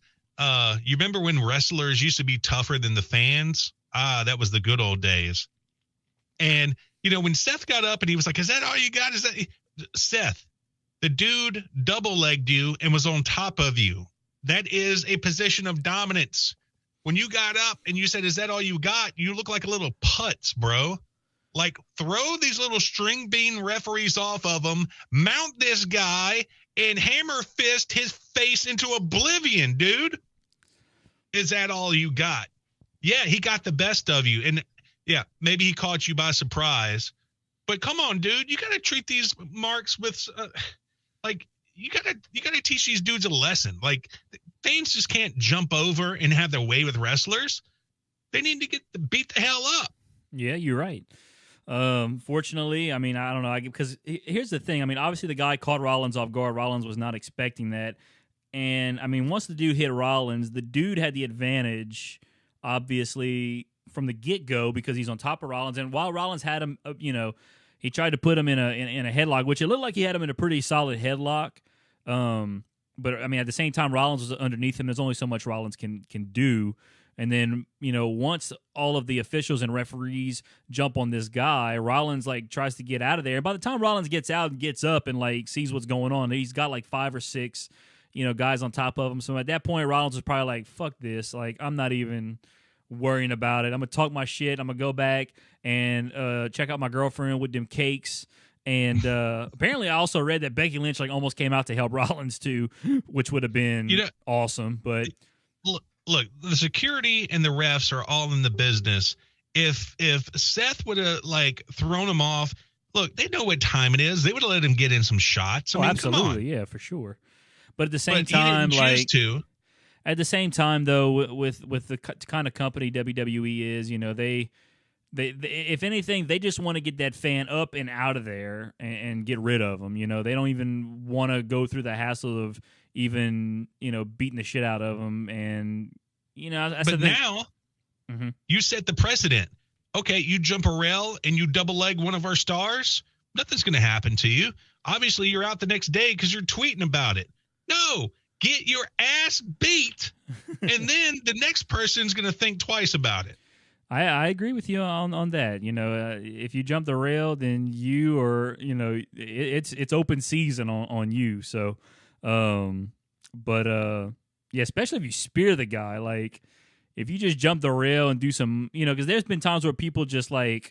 A: you remember when wrestlers used to be tougher than the fans? That was the good old days. And, when Seth got up and he was like, is that all you got? Is that Seth? The dude double-legged you and was on top of you. That is a position of dominance. When you got up and you said, is that all you got? You look like a little putz, bro. Like, throw these little string bean referees off of him, mount this guy, and hammer fist his face into oblivion, dude. Is that all you got? Yeah, he got the best of you. And, yeah, maybe he caught you by surprise. But come on, dude. You got to treat these marks with, you gotta teach these dudes a lesson. Like, fans just can't jump over and have their way with wrestlers. They need to get beat the hell up.
B: Yeah, you're right. Fortunately, I mean, I don't know, because here's the thing. I mean, obviously the guy caught Rollins off guard. Rollins was not expecting that. And, I mean, once the dude hit Rollins, the dude had the advantage, obviously, from the get-go because he's on top of Rollins. And while Rollins had him, he tried to put him in a headlock, which it looked like he had him in a pretty solid headlock. But, I mean, at the same time, Rollins was underneath him. There's only so much Rollins can do. And then, once all of the officials and referees jump on this guy, Rollins, tries to get out of there. And by the time Rollins gets out and gets up and, sees what's going on, he's got, 5 or 6, guys on top of him. So at that point, Rollins was probably like, fuck this. I'm not even worrying about it. I'm going to talk my shit. I'm going to go back and check out my girlfriend with them cakes. And apparently I also read that Becky Lynch, almost came out to help Rollins, too, which would have been awesome. But
A: Look, the security and the refs are all in the business. If Seth would have thrown him off, look, they know what time it is. They would have let him get in some shots. I mean,
B: absolutely,
A: come on.
B: Yeah, for sure. But at the same time, at the same time, though, with the kind of company WWE is, they if anything, they just want to get that fan up and out of there and get rid of them. They don't even want to go through the hassle of even beating the shit out of them. And
A: but now you set the precedent. Okay, you jump a rail and you double leg one of our stars, nothing's going to happen to you. Obviously, you're out the next day because you're tweeting about it. No, get your ass beat, and then the next person's going to think twice about it.
B: I agree with you on that. If you jump the rail, then you are, it's open season on you. So, yeah, especially if you spear the guy, if you just jump the rail and do some, because there's been times where people just they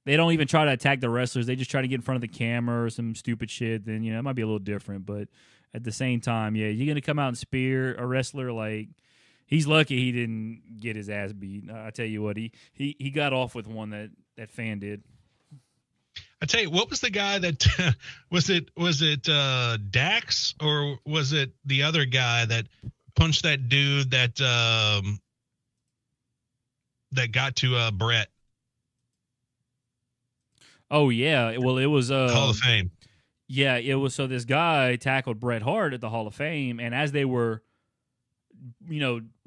B: don't even try to attack the wrestlers. They just try to get in front of the camera or some stupid shit. Then, it might be a little different. But at the same time, yeah, you're going to come out and spear a wrestler, he's lucky he didn't get his ass beat. I tell you what, he got off with one that fan did.
A: I tell you, what was the guy that was it Dax, or was it the other guy that punched that dude that got to Brett?
B: Oh yeah, well it was
A: Hall of Fame.
B: Yeah, it was. So this guy tackled Bret Hart at the Hall of Fame, and as they were,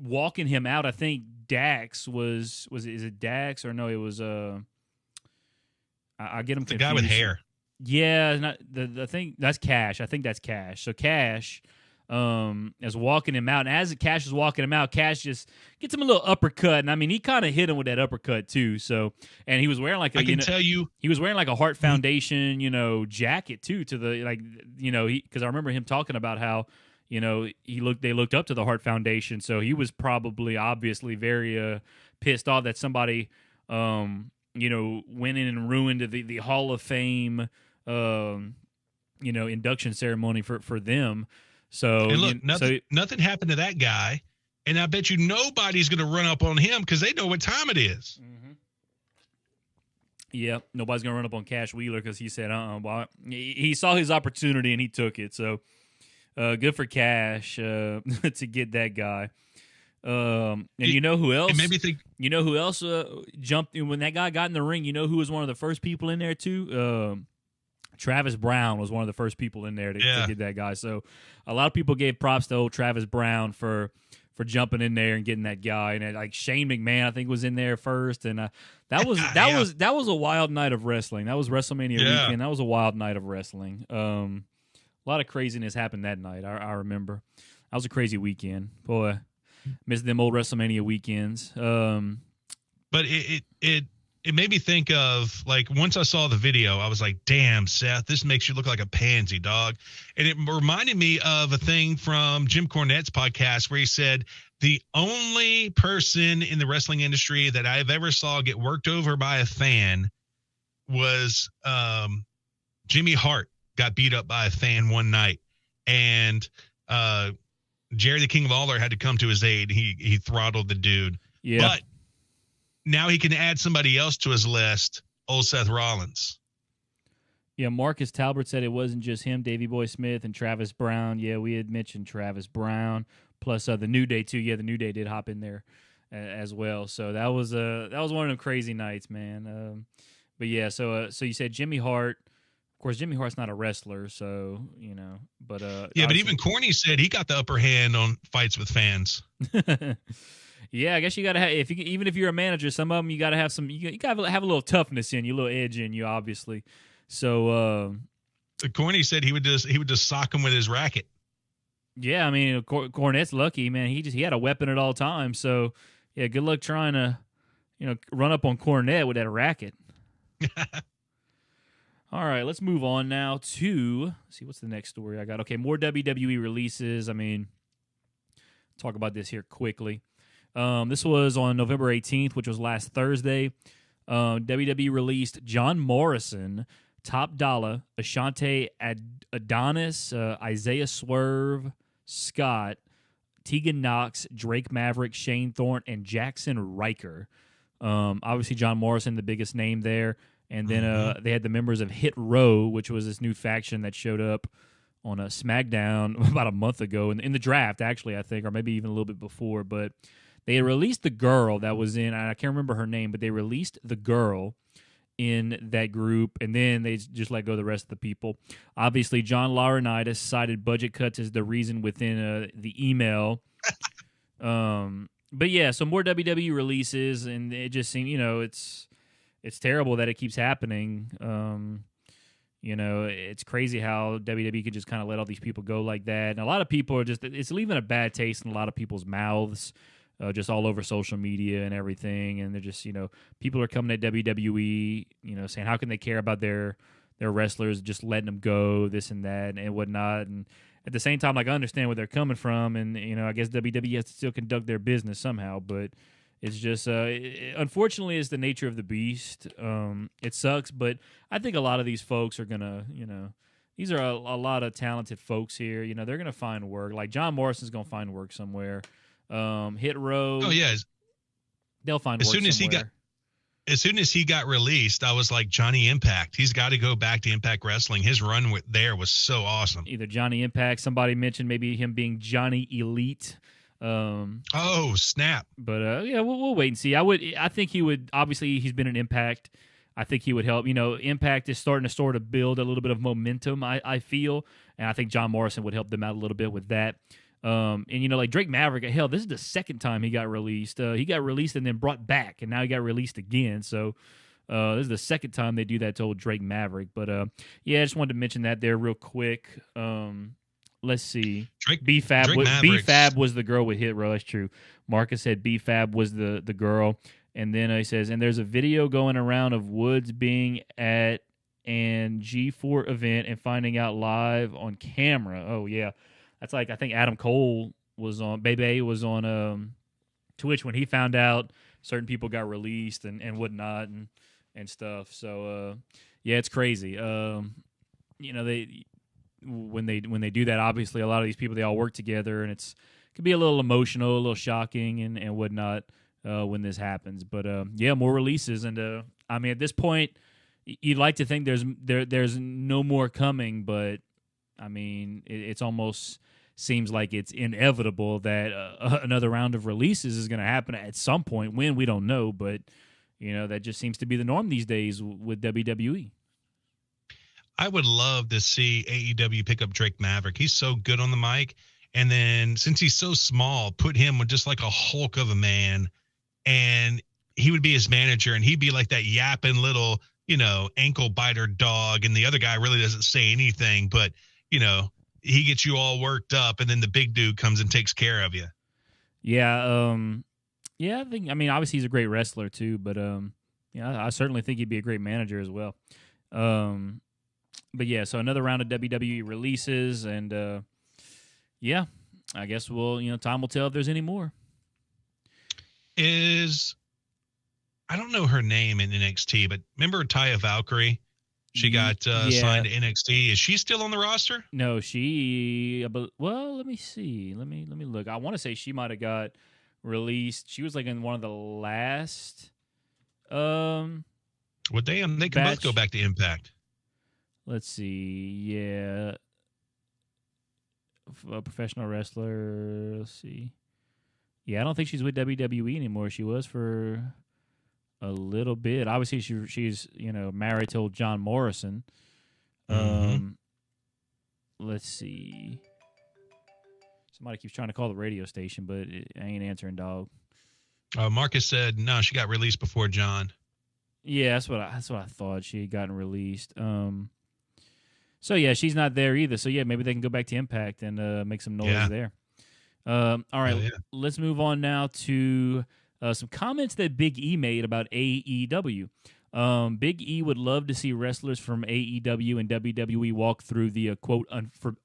B: walking him out, I think Dax is it Dax or no? It was I get him confused.
A: The guy with hair.
B: Yeah, not the thing. That's Cash. I think that's Cash. So Cash as walking him out. And as Cash is walking him out, Cash just gets him a little uppercut. And I mean, he kind of hit him with that uppercut too. So, and he was wearing like he was wearing like a Heart Foundation, jacket too, to the because I remember him talking about how, they looked up to the Heart Foundation. So he was probably obviously very pissed off that somebody, went in and ruined the Hall of Fame, induction ceremony for them. So,
A: and look, nothing happened to that guy, and I bet you nobody's going to run up on him because they know what time it is.
B: Mm-hmm. Yeah, nobody's going to run up on Cash Wheeler because he said, well, he saw his opportunity and he took it. So, good for Cash to get that guy. And you know who else?
A: It made me think.
B: You know who else jumped when that guy got in the ring? You know who was one of the first people in there too? Travis Brown was one of the first people in there to get that guy. So a lot of people gave props to old Travis Brown for jumping in there and getting that guy. And like Shane McMahon, I think, was in there first. And that was a wild night of wrestling. That was WrestleMania weekend. That was a wild night of wrestling. A lot of craziness happened that night. I remember. That was a crazy weekend. Boy, missed them old WrestleMania weekends.
A: But it made me think of, like, once I saw the video, I was like, damn, Seth, this makes you look like a pansy, dog. And it reminded me of a thing from Jim Cornette's podcast where he said, the only person in the wrestling industry that I've ever saw get worked over by a fan was Jimmy Hart got beat up by a fan one night. And Jerry the King Lawler had to come to his aid. He throttled the dude.
B: Yeah.
A: But now he can add somebody else to his list, old Seth Rollins.
B: Yeah, Marcus Talbot said it wasn't just him, Davey Boy Smith and Travis Brown. Yeah, we had mentioned Travis Brown, plus the New Day too. Yeah, the New Day did hop in there as well. So that was one of them crazy nights, man. But yeah, so you said Jimmy Hart. Of course, Jimmy Hart's not a wrestler, so But
A: yeah, but even Corny said he got the upper hand on fights with fans.
B: Yeah, I guess you gotta have even if you're a manager, some of them you gotta have some. You gotta have a little toughness in you, a little edge in you, obviously. So,
A: Corny said he would just sock him with his racket.
B: Yeah, I mean, Cornette's lucky, man. He had a weapon at all times. So, yeah, good luck trying to, run up on Cornette with that racket. All right, let's move on now to see what's the next story I got. Okay, more WWE releases. I mean, talk about this here quickly. This was on November 18th, which was last Thursday. WWE released John Morrison, Top Dollar, Ashante Adonis, Isaiah Swerve, Scott, Tegan Knox, Drake Maverick, Shane Thorne, and Jackson Riker. Obviously, John Morrison, the biggest name there. And then they had the members of Hit Row, which was this new faction that showed up on a SmackDown about a month ago in the draft, actually, I think, or maybe even a little bit before. But they released the girl that was in, I can't remember her name, but they released the girl in that group, and then they just let go the rest of the people. Obviously, John Laurinaitis cited budget cuts as the reason within the email. But yeah, so more WWE releases, and it just seemed, it's terrible that it keeps happening. It's crazy how WWE could just kind of let all these people go like that. And a lot of people are it's leaving a bad taste in a lot of people's mouths, just all over social media and everything. And they're just, people are coming at WWE, saying how can they care about their wrestlers, just letting them go, this and that and whatnot. And at the same time, like, I understand where they're coming from. And, I guess WWE has to still conduct their business somehow, but it's just, unfortunately, it's the nature of the beast. It sucks, but I think a lot of these folks are going to, these are a lot of talented folks here. They're going to find work. Like John Morrison's going to find work somewhere. Hit Row.
A: Oh, yeah.
B: They'll find work somewhere.
A: As soon as he got released, I was like, Johnny Impact. He's got to go back to Impact Wrestling. His run there was so awesome.
B: Either Johnny Impact, somebody mentioned maybe him being Johnny Elite.
A: Oh, snap.
B: But yeah, we'll wait and see. I think he would, obviously he's been an Impact. I think he would help. Impact is starting to sort of build a little bit of momentum, I feel, and I think John Morrison would help them out a little bit with that. And like Drake Maverick, hell, this is the second time he got released. He got released and then brought back, and now he got released again. So this is the second time they do that to old Drake Maverick. But yeah, I just wanted to mention that there real quick. let's see.
A: Drake
B: B-Fab
A: Mavericks.
B: B-Fab was the girl with Hit Row. That's true. Marcus said B-Fab was the girl. And then he says, and there's a video going around of Woods being at an G4 event and finding out live on camera. Oh, yeah. That's like, I think Adam Cole was on, Bebe was on Twitch when he found out certain people got released and whatnot and stuff. So, yeah, it's crazy. You know, when they do that, obviously a lot of these people, they all work together, and it could be a little emotional, a little shocking and whatnot when this happens. But yeah, more releases, and I mean, at this point, you'd like to think there's no more coming, but I mean, it's almost seems like it's inevitable that another round of releases is going to happen at some point. When, we don't know, but you know, that just seems to be the norm these days with WWE.
A: I would love to see AEW pick up Drake Maverick. He's so good on the mic. And then since he's so small, put him with just like a Hulk of a man, and he would be his manager, and he'd be like that yapping little, you know, ankle biter dog. And the other guy really doesn't say anything, but, you know, he gets you all worked up, and then the big dude comes and takes care of you.
B: Yeah. Yeah, I mean, obviously he's a great wrestler too, but yeah, I certainly think he'd be a great manager as well. But yeah, so another round of WWE releases, and yeah, I guess time will tell if there's any more.
A: I don't know her name in NXT, but remember Taya Valkyrie? She got signed to NXT. Is she still on the roster?
B: No, well, let me see. Let me look. I want to say she might have got released. She was like in one of the last.
A: Well, they can both go back to Impact.
B: Let's see. Yeah. A professional wrestler. Let's see. Yeah, I don't think she's with WWE anymore. She was for a little bit. Obviously, she's married to John Morrison. Let's see. Somebody keeps trying to call the radio station, but I ain't answering, dog.
A: Marcus said no. She got released before John.
B: Yeah, that's what I thought. She had gotten released. So yeah, she's not there either. So yeah, maybe they can go back to Impact and make some noise there. All right, let's move on now to some comments that Big E made about AEW. Big E would love to see wrestlers from AEW and WWE walk through the quote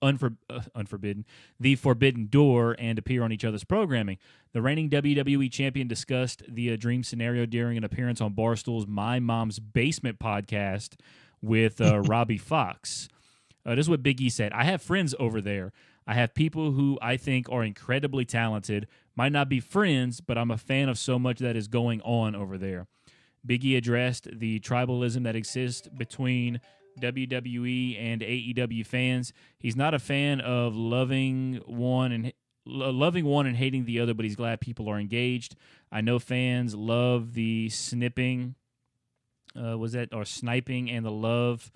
B: unforbidden, the forbidden door, and appear on each other's programming. The reigning WWE champion discussed the dream scenario during an appearance on Barstool's My Mom's Basement podcast with Robbie Fox. This is what Big E said. I have friends over there. I have people who I think are incredibly talented. Might not be friends, but I'm a fan of so much that is going on over there. Big E addressed the tribalism that exists between WWE and AEW fans. He's not a fan of loving one and hating the other, but he's glad people are engaged. I know fans love the sniping, sniping, and the love.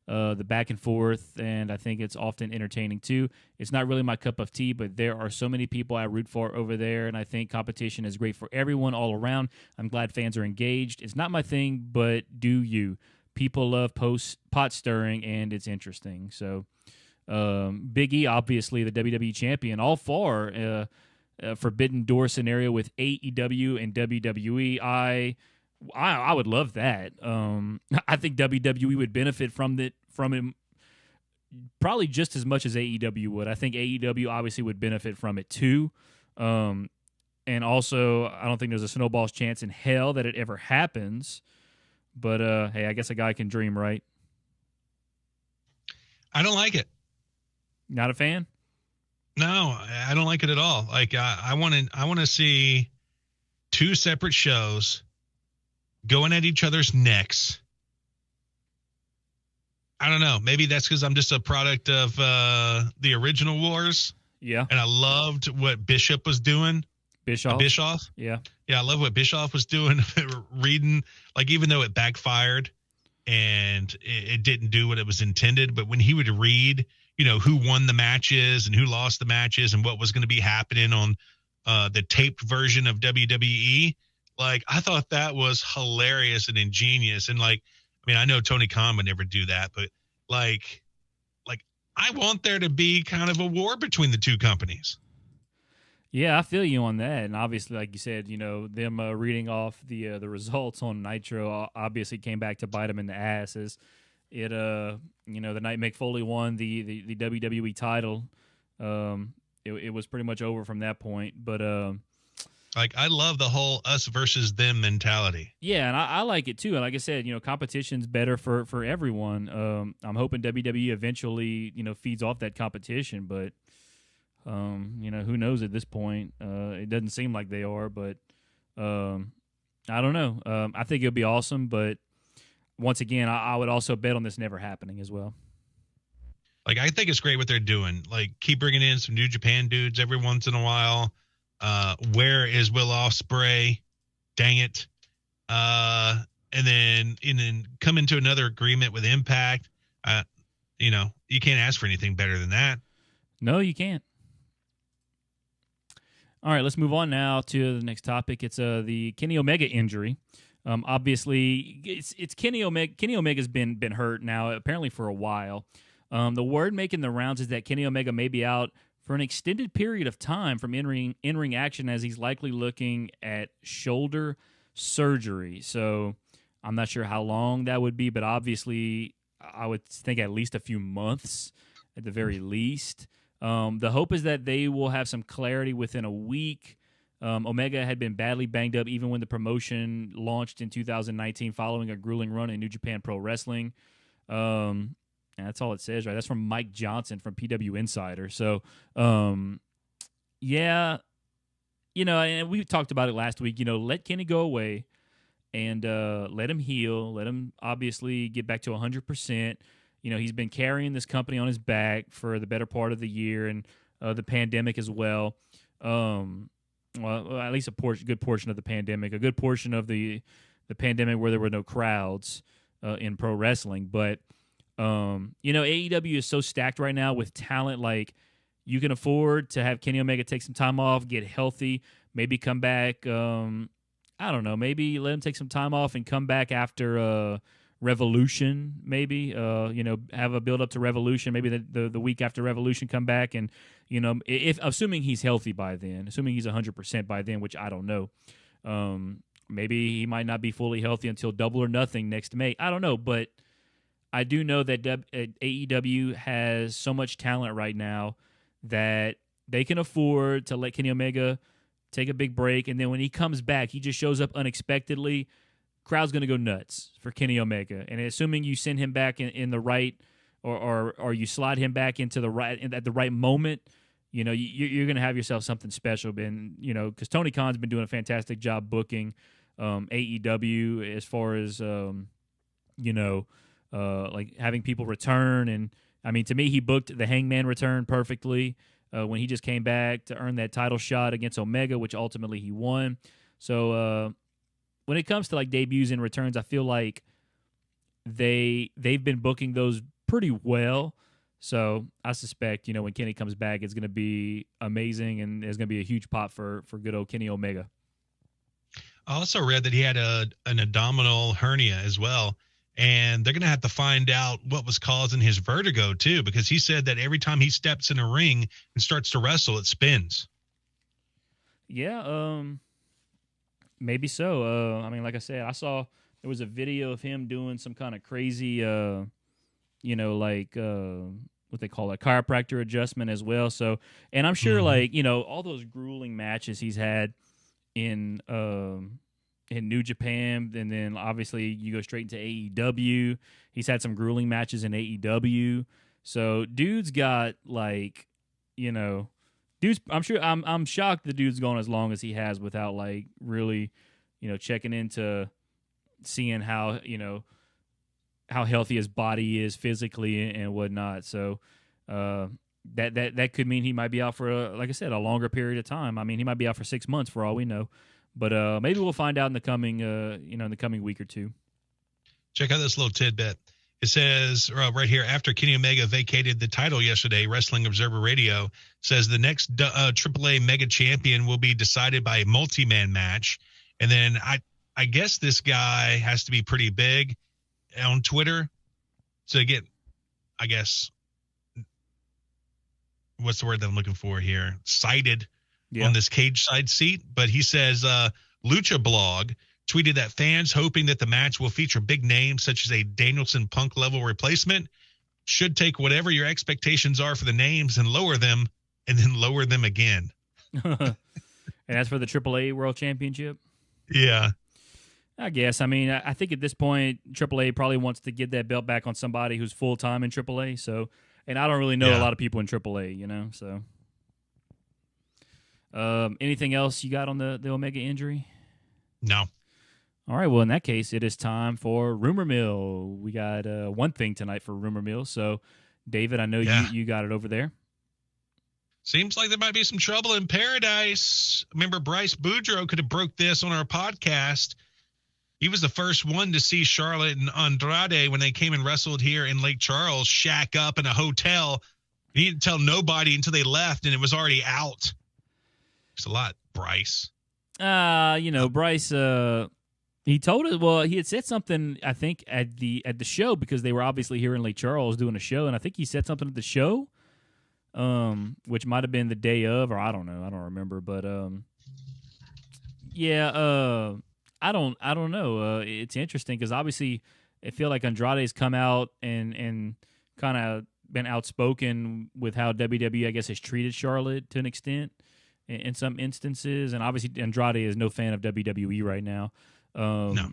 B: The back and forth, and I think it's often entertaining too. It's not really my cup of tea, but there are so many people I root for over there, and I think competition is great for everyone all around. I'm glad fans are engaged. It's not my thing, but do you? People love pot stirring, and it's interesting. So, Big E, obviously the WWE champion, all for Forbidden Door scenario with AEW and WWE. I would love that. I think WWE would benefit from him probably just as much as AEW would. I think AEW obviously would benefit from it too. And also, I don't think there's a snowball's chance in hell that it ever happens. But hey, I guess a guy can dream, right?
A: I don't like it.
B: Not a fan?
A: No, I don't like it at all. Like I want to see two separate shows going at each other's necks. I don't know. Maybe that's because I'm just a product of the original Wars.
B: Yeah.
A: And I loved what Bishop was doing.
B: Bischoff?
A: Yeah. Yeah, I love what Bischoff was doing, reading, like, even though it backfired and it didn't do what it was intended, but when he would read, who won the matches and who lost the matches and what was going to be happening on the taped version of WWE, like, I thought that was hilarious and ingenious. And, like, I mean, I know Tony Khan would never do that, but, like I want there to be kind of a war between the two companies.
B: Yeah, I feel you on that. And obviously, like you said, them reading off the results on Nitro obviously came back to bite them in the ass. As it, the night Mick Foley won the WWE title, it was pretty much over from that point. But
A: like, I love the whole us versus them mentality.
B: yeah, and I like it too. And like I said, competition's better for everyone. I'm hoping WWE eventually, feeds off that competition, but who knows at this point? It doesn't seem like they are, but I don't know. I think it'll be awesome, but once again, I would also bet on this never happening as well.
A: Like, I think it's great what they're doing. Like, keep bringing in some New Japan dudes every once in a while. Where is Will Ospreay? Dang it. And then come into another agreement with Impact. You can't ask for anything better than that.
B: No, you can't. All right, let's move on now to the next topic. It's the Kenny Omega injury. Obviously, it's Kenny Omega. Kenny Omega's been hurt now, apparently for a while. The word making the rounds is that Kenny Omega may be out for an extended period of time from in-ring action, as he's likely looking at shoulder surgery. So I'm not sure how long that would be, but obviously I would think at least a few months at the very least. The hope is that they will have some clarity within a week. Omega had been badly banged up even when the promotion launched in 2019 following a grueling run in New Japan Pro Wrestling. And that's all it says, right? That's from Mike Johnson from PW Insider. So, yeah, and we talked about it last week. Let Kenny go away and let him heal. Let him obviously get back to 100%. He's been carrying this company on his back for the better part of the year and the pandemic as well. Well, at least good portion of the pandemic, a good portion of the pandemic where there were no crowds in pro wrestling. But, AEW is so stacked right now with talent. Like, you can afford to have Kenny Omega take some time off, get healthy, maybe come back. I don't know, maybe let him take some time off and come back after Revolution, maybe, have a build up to Revolution, maybe the week after Revolution come back. And, if assuming he's healthy by then, assuming he's 100% by then, which I don't know, maybe he might not be fully healthy until Double or Nothing next May. I don't know, but I do know that AEW has so much talent right now that they can afford to let Kenny Omega take a big break. And then when he comes back, he just shows up unexpectedly. Crowd's going to go nuts for Kenny Omega. And assuming you send him back in the right or you slide him back into the right at the right moment, you're going to have yourself something special. Because Tony Khan's been doing a fantastic job booking AEW as far as, like having people return. And, I mean, to me, he booked the Hangman return perfectly when he just came back to earn that title shot against Omega, which ultimately he won. So, when it comes to like debuts and returns, I feel like they've been booking those pretty well. So I suspect, when Kenny comes back, it's going to be amazing, and there's going to be a huge pop for good old Kenny Omega.
A: I also read that he had an abdominal hernia as well, and they're going to have to find out what was causing his vertigo too, because he said that every time he steps in a ring and starts to wrestle, it spins.
B: Yeah, maybe so. I mean, like I said, I saw there was a video of him doing some kind of crazy, what they call a chiropractor adjustment as well. So, and I'm sure, all those grueling matches he's had in New Japan, and then obviously you go straight into AEW. He's had some grueling matches in AEW. So, dude's got dude's. I'm shocked the dude's gone as long as he has without really, checking into seeing how how healthy his body is physically and whatnot. So that could mean he might be out for like I said, a longer period of time. I mean, he might be out for 6 months for all we know. But maybe we'll find out in the coming in the coming week or two.
A: Check out this little tidbit. It says right here, after Kenny Omega vacated the title yesterday, Wrestling Observer Radio says the next AAA Mega Champion will be decided by a multi-man match. And then I guess this guy has to be pretty big on Twitter to get, I guess, what's the word that I'm looking for here? Cited
B: Yeah.
A: on this cage side seat, but he says Lucha Blog tweeted that fans hoping that the match will feature big names such as a Danielson Punk level replacement should take whatever your expectations are for the names and lower them, and then lower them again.
B: And that's for the AAA World Championship?
A: Yeah.
B: I guess. I mean, I think at this point, AAA probably wants to get that belt back on somebody who's full-time in AAA. So, and I don't really know a lot of people in AAA, you know, so. Anything else you got on the Omega injury?
A: No.
B: All right, well, in that case, it is time for Rumor Mill. We got one thing tonight for Rumor Mill. So, David, I know you got it over there.
A: Seems like there might be some trouble in paradise. Remember, Bryce Boudreaux could have broke this on our podcast. He was the first one to see Charlotte and Andrade when they came and wrestled here in Lake Charles, shack up in a hotel. He didn't tell nobody until they left, and it was already out. It's a lot, Bryce.
B: Bryce, he told us, well, he had said something, I think, at the show, because they were obviously here in Lake Charles doing a show, and I think he said something at the show, which might have been the day of, or I don't know. I don't remember, but I don't know. It's interesting because obviously I feel like Andrade's come out and kind of been outspoken with how WWE, I guess, has treated Charlotte to an extent in some instances, and obviously Andrade is no fan of WWE right now.
A: No.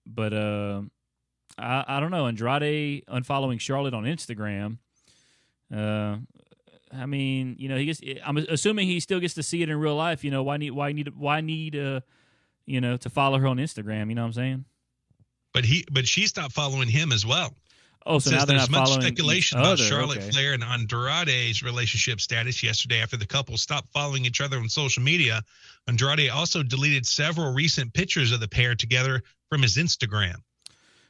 B: But I don't know. Andrade unfollowing Charlotte on Instagram. I mean, you know, I'm assuming he still gets to see it in real life. You know, why need to follow her on Instagram? You know what I'm saying?
A: But she stopped following him as well.
B: Oh, so now they're not
A: there's much
B: following
A: speculation
B: each
A: about
B: other.
A: Charlotte Flair and Andrade's relationship status yesterday after the couple stopped following each other on social media. Andrade also deleted several recent pictures of the pair together from his Instagram.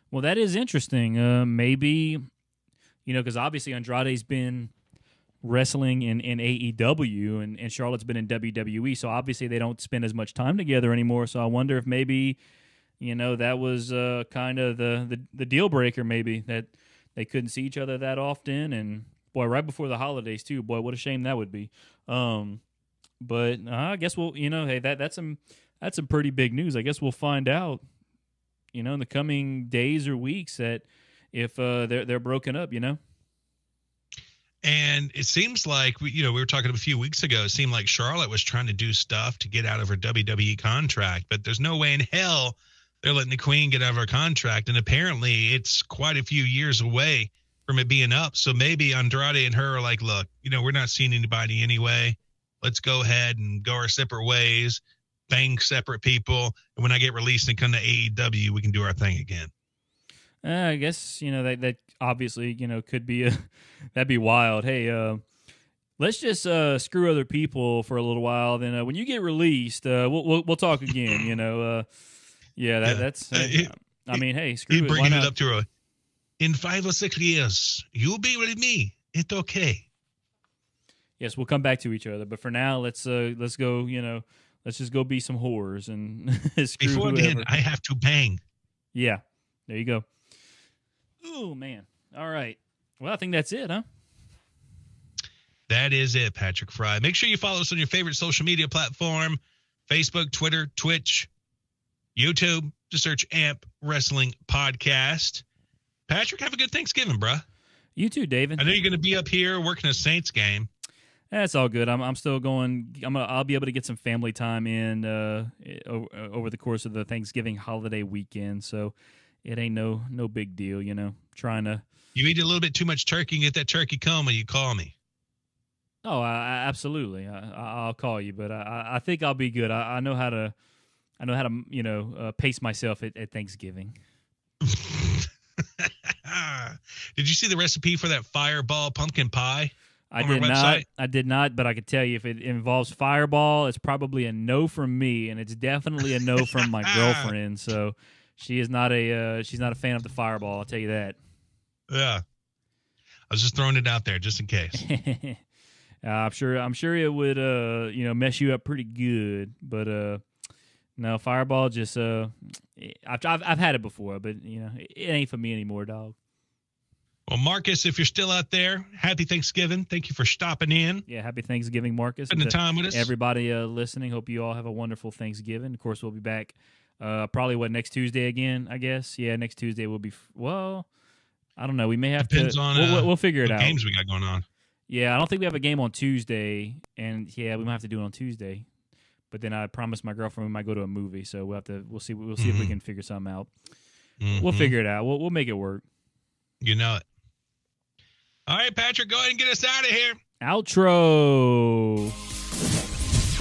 B: Well, that is interesting. Maybe, because obviously Andrade's been wrestling in AEW and Charlotte's been in WWE, so obviously they don't spend as much time together anymore. So I wonder if maybe, that was kind of the deal breaker, maybe, that they couldn't see each other that often. And boy, right before the holidays too. Boy, what a shame that would be. But I guess we'll, hey, that's some pretty big news. I guess we'll find out, in the coming days or weeks that if they're broken up,
A: And it seems like we were talking a few weeks ago. It seemed like Charlotte was trying to do stuff to get out of her WWE contract, but there's no way in hell they're letting the Queen get out of her contract. And apparently it's quite a few years away from it being up. So maybe Andrade and her are like, look, we're not seeing anybody anyway. Let's go ahead and go our separate ways, bang separate people. And when I get released and come to AEW, we can do our thing again.
B: I guess, that obviously, could be that'd be wild. Hey, let's just screw other people for a little while. Then when you get released, we'll talk again. That's. I mean, hey, screw it.
A: Bringing it up to in 5 or 6 years, you'll be with me. It's okay.
B: Yes, we'll come back to each other, but for now, let's go. Let's just go be some whores and screw
A: Before
B: whoever.
A: then, I have to bang.
B: Yeah, there you go. Oh man! All right. Well, I think that's it, huh?
A: That is it, Patrick Fry. Make sure you follow us on your favorite social media platform: Facebook, Twitter, Twitch, YouTube. Just search AMP Wrestling Podcast. Patrick, have a good Thanksgiving, bruh.
B: You too, David.
A: I know you're going to be up here working a Saints game.
B: That's all good. I'm still going. I'll be able to get some family time in over the course of the Thanksgiving holiday weekend. So it ain't no big deal, Trying to.
A: You eat a little bit too much turkey and get that turkey coma. You call me.
B: Oh, absolutely. I'll call you, but I think I'll be good. I know how to. Pace myself at Thanksgiving.
A: Did you see the recipe for that Fireball pumpkin pie?
B: I did not, but I could tell you if it involves Fireball, it's probably a no from me, and it's definitely a no from my girlfriend. So she is not she's not a fan of the Fireball. I'll tell you that.
A: Yeah, I was just throwing it out there just in case.
B: I'm sure it would mess you up pretty good, but no, Fireball just I've had it before, but it ain't for me anymore, dog.
A: Well, Marcus, if you're still out there, happy Thanksgiving. Thank you for stopping in.
B: Yeah, happy Thanksgiving, Marcus.
A: Spending time with us.
B: Everybody listening, hope you all have a wonderful Thanksgiving. Of course, we'll be back probably, next Tuesday again, I guess. Yeah, next Tuesday we'll be, I don't know. We may have
A: Depends
B: to.
A: on
B: we'll figure it out.
A: Games we got going on.
B: Yeah, I don't think we have a game on Tuesday, and yeah, we might have to do it on Tuesday. But then I promised my girlfriend we might go to a movie, so we'll see if we can figure something out. We'll figure it out. We'll make it work.
A: You know it. All right, Patrick, go ahead and get us out of here.
B: Outro.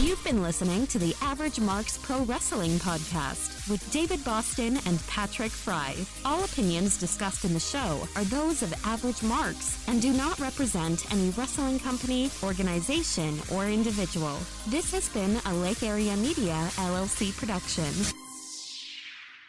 C: You've been listening to the Average Marks Pro Wrestling Podcast with David Boston and Patrick Fry. All opinions discussed in the show are those of Average Marks and do not represent any wrestling company, organization, or individual. This has been a Lake Area Media, LLC production.